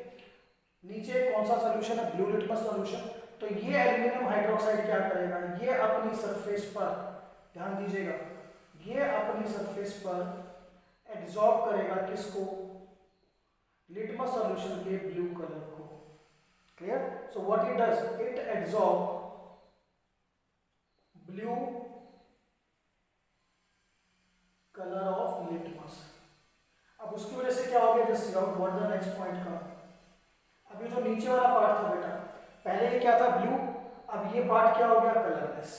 नीचे कौन सा सॉल्यूशन है? Blue litmus solution. तो ये एल्यूमिनियम हाइड्रोक्साइड क्या करेगा? ये अपनी सरफेस पर, ध्यान दीजिएगा, ये अपनी सरफेस पर एब्जॉर्ब करेगा किसको? लिटमस सॉल्यूशन के ब्लू कलर को। Clear? So what it does, it absorb blue colour of litmus. अब उसकी वजह से क्या हो गया? Just see out what the next point का। अब ये जो नीचे वाला पार्ट था बेटा, पहले ये क्या था? ब्लू। अब ये पार्ट क्या हो गया? कलरलेस।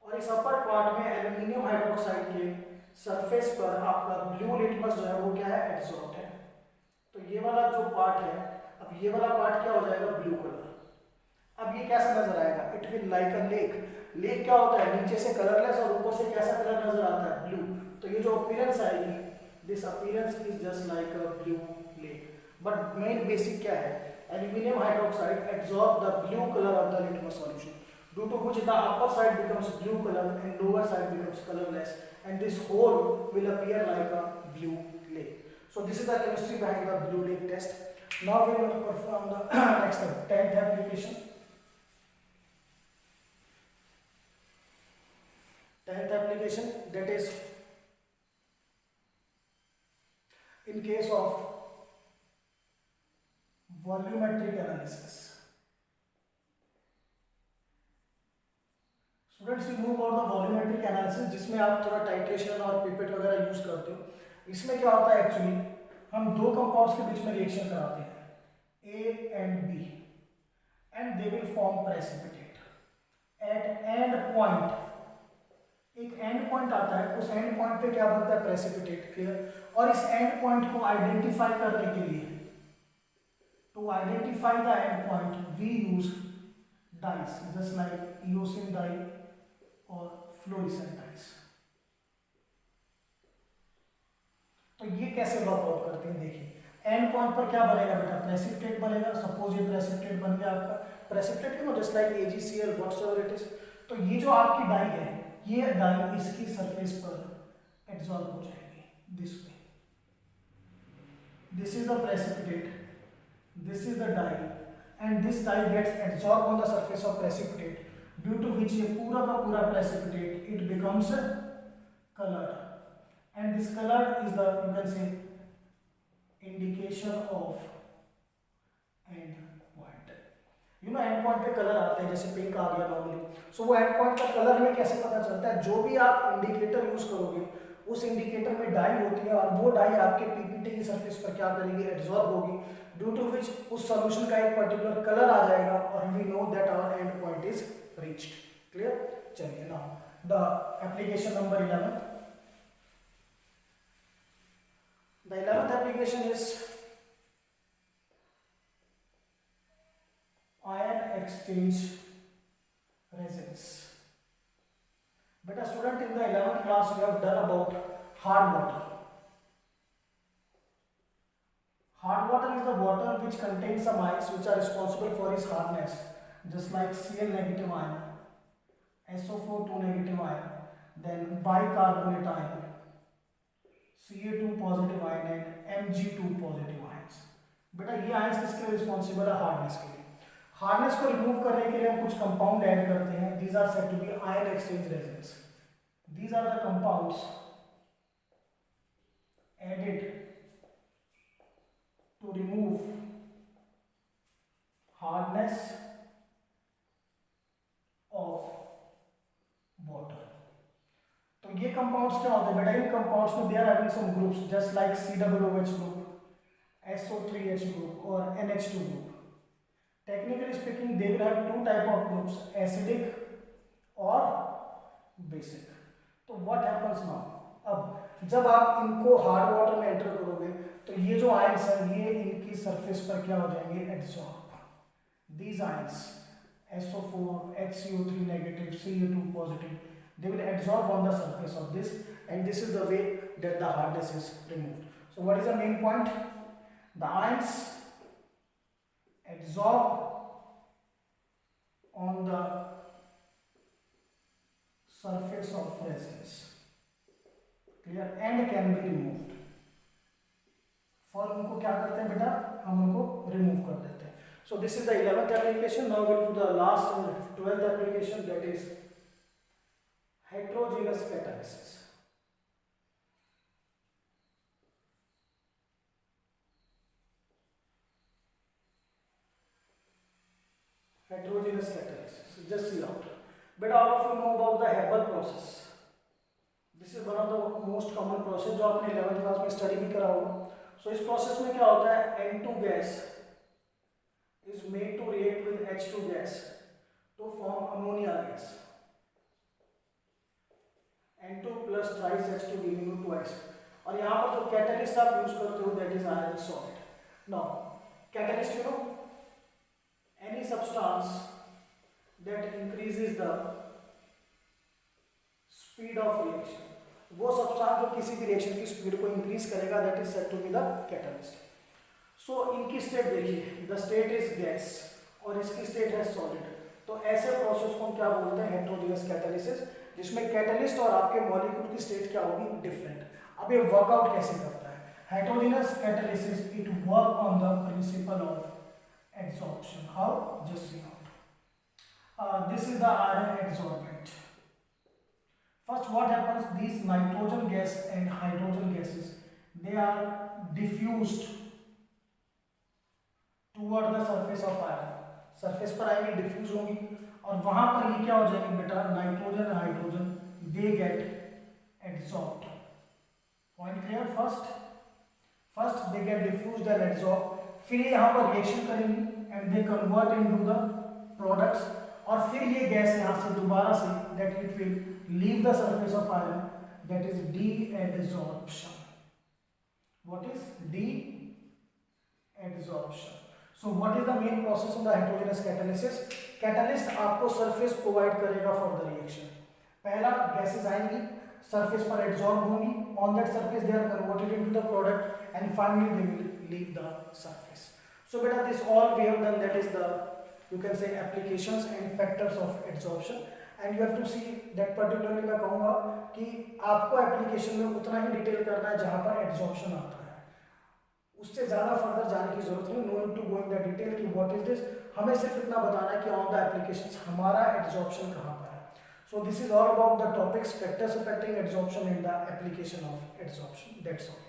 और इस अपर पार्ट में एल्यूमिनियम हाइड्रोक्साइड के सरफेस पर आपका ब्लू लिटमस जो है वो क्या है? एब्जॉर्ब है। तो ये वाला जो पार्ट है, अब ये वाला पार्ट क्या हो जाएगा? Blue colour. अब ये कैसा नजर आएगा? It will like a lake. Lake क्या होता है? नीचे से कलरलेस और ऊपर से कैसा कलर नजर आता है? ब्लू। तो ये जो अपीयरेंस आएगी, this appearance is just like a blue lake. But main basic क्या है? Aluminium hydroxide absorb the blue color of the litmus solution, due to which the upper side becomes blue color and lower side becomes colorless, and this whole will appear like a blue lake. So this is the chemistry behind the blue lake test. Now we will perform the next 10th application. 10th application, that is in case of volumetric analysis. Students, we move on the volumetric analysis, जिसमें आप थोड़ा टाइट्रेशन और पिपेट वगैरह यूज करते हो। इसमें क्या होता है? एक्चुअली हम दो कंपाउंड्स के बीच में रिएक्शन कराते हैं, A and B, and they will form precipitate at end point. एक एंड पॉइंट आता है, उस एंड पॉइंट पे क्या बनता है? प्रेसिपिटेट। क्लियर? और इस एंड पॉइंट को आइडेंटिफाई करने के लिए, to identify the endpoint, we use dyes, just like eosin dye or fluorescent dyes. तो ये कैसे वर्कआउट करते हैं? देखिए, एंड पॉइंट पर क्या बनेगा बेटा? प्रेसिपिटेट बनेगा। सपोज ये प्रेसिपिटेट बन गया आपका। Precipitate you know just like AgCl whatsoever it is. तो ये जो आपकी डाई है, ये डाई इसकी सरफेस पर एब्जॉर्ब हो जाएगी this way. This is the precipitate, this is the dye, and this dye gets adsorbed on the surface of precipitate, due to which ये पूरा का पूरा precipitate it becomes colored, and this color is the, you can say, indication of end point. You know end point पे कलर आते हैं, जैसे पिंक आ गया नॉर्मली। सो वो end point का कलर हमें कैसे पता चलता है? जो भी आप इंडिकेटर यूज करोगे, उस इंडिकेटर में डाई होती है, और वो डाई आपके पीपीटी की सरफेस पर क्या करेगी? एब्जॉर्ब होगी, ड्यू टू विच उस सॉल्यूशन का एक पर्टिकुलर कलर आ जाएगा, और we know that our end point is reached. Clear? चलिए, now the application number 11। The 11th application is ion exchange resins. But a student, in the 11th class we have done about hard water. Hard water is the water which contains some ions which are responsible for its hardness, just like Cl negative ion, SO4 2 negative ion, then bicarbonate ion, Ca2 positive ion and Mg2 positive ions. बेटा ये ions किसके लिए responsible है? हार्डनेस के लिए। हार्डनेस को रिमूव करने के लिए हम कुछ कंपाउंड ऐड करते हैं। These are said to be ion exchange resins. These are the compounds added to remove hardness of water. तो ये कंपाउंड्स क्या होते हैं बेटा? इन कंपाउंड्स में they are having some groups just like COOH group, SO3H group or NH2 group. Technically speaking, they will have two type of groups, acidic or basic. तो what happens now? अब जब आप इनको हार्ड वाटर में एंटर करोगे तो ये जो आयंस हैं ये इनकी सरफेस पर क्या हो जाएंगे? Absorb. These ions SO4, HCO3 negative, Ca2 positive, they will adsorb on the surface of this, and this is the way that the hardness is removed. So what is the main point? The ions adsorb on the surface of resins, clear, and can be removed. For उनको क्या करते हैं बेटा, हम उनको रिमूव कर देते हैं. So this is the 11th application. Now we'll do the last 12th application, that is heterogeneous catalysis. Heterogeneous catalysis. Just see out. But all of you know about the Haber process. This is one of the most common process जो आपने 11th क्लास में स्टडी भी करा होगा. So इस प्रोसेस में क्या होता है, N2 gas is made to react with H2 gas to form ammonia gas. N2 plus thrice H2 giving you twice. और यहाँ पर जो कैटलिस्ट आप यूज करते हो that is iron salt. Now catalyst, you know, any substance that increases the speed of reaction, वो सब्सटेंस जो किसी भी रिएक्शन की स्पीड को इंक्रीज करेगा, that is said to be the catalyst. So इनकी स्टेट देखिए, द स्टेट इज गैस और इसकी स्टेट है सॉलिड. तो ऐसे प्रोसेस को हम क्या बोलते हैं, हेटेरोजेनस कैटालिसिस, जिसमें कैटलिस्ट और आपके मॉलिक्यूल की स्टेट क्या होगी, डिफरेंट. अब ये वर्कआउट कैसे करता है, heterogeneous catalysis, it work on the principle of adsorption. How, just see out. This is the iron adsorbent. First, what happens? These nitrogen gas and hydrogen gases, they are diffused toward the surface of iron. Surface पर आएंगे, diffuse होंगी, और वहां पर ये क्या हो जाएंगे बेटा, nitrogen hydrogen, they get adsorbed. Point clear? First they get diffused and adsorbed. फिर ये यहाँ पर रिएक्शन करेंगी and they convert into the products, और फिर ये गैस यहाँ से दोबारा से that it will leave the surface of iron, that is deadsorption. What is deadsorption? So what is the main process of the heterogeneous catalysis? Catalyst आपको surface provide करेगा for the reaction. पहला gases आएंगी, surface पर adsorb होंगी, on that surface they are converted into the product, and finally they will leave the surface. So beta, this all we have done, that is the, you can say, applications and factors of adsorption. And you have to see that particularly. मैं कहूँगा कि आपको एप्लीकेशन में उतना ही डिटेल करना है जहाँ पर एडसॉर्प्शन आता है, उससे ज़्यादा फर्दर जाने की जरूरत नहीं. No need to go in the detail कि व्हाट इज दिस. हमें सिर्फ इतना बताना है कि ऑन द एप्लीकेशंस हमारा एडसॉर्प्शन कहाँ पर है. So this is all about the topics, factors affecting adsorption in the application of adsorption. That's all.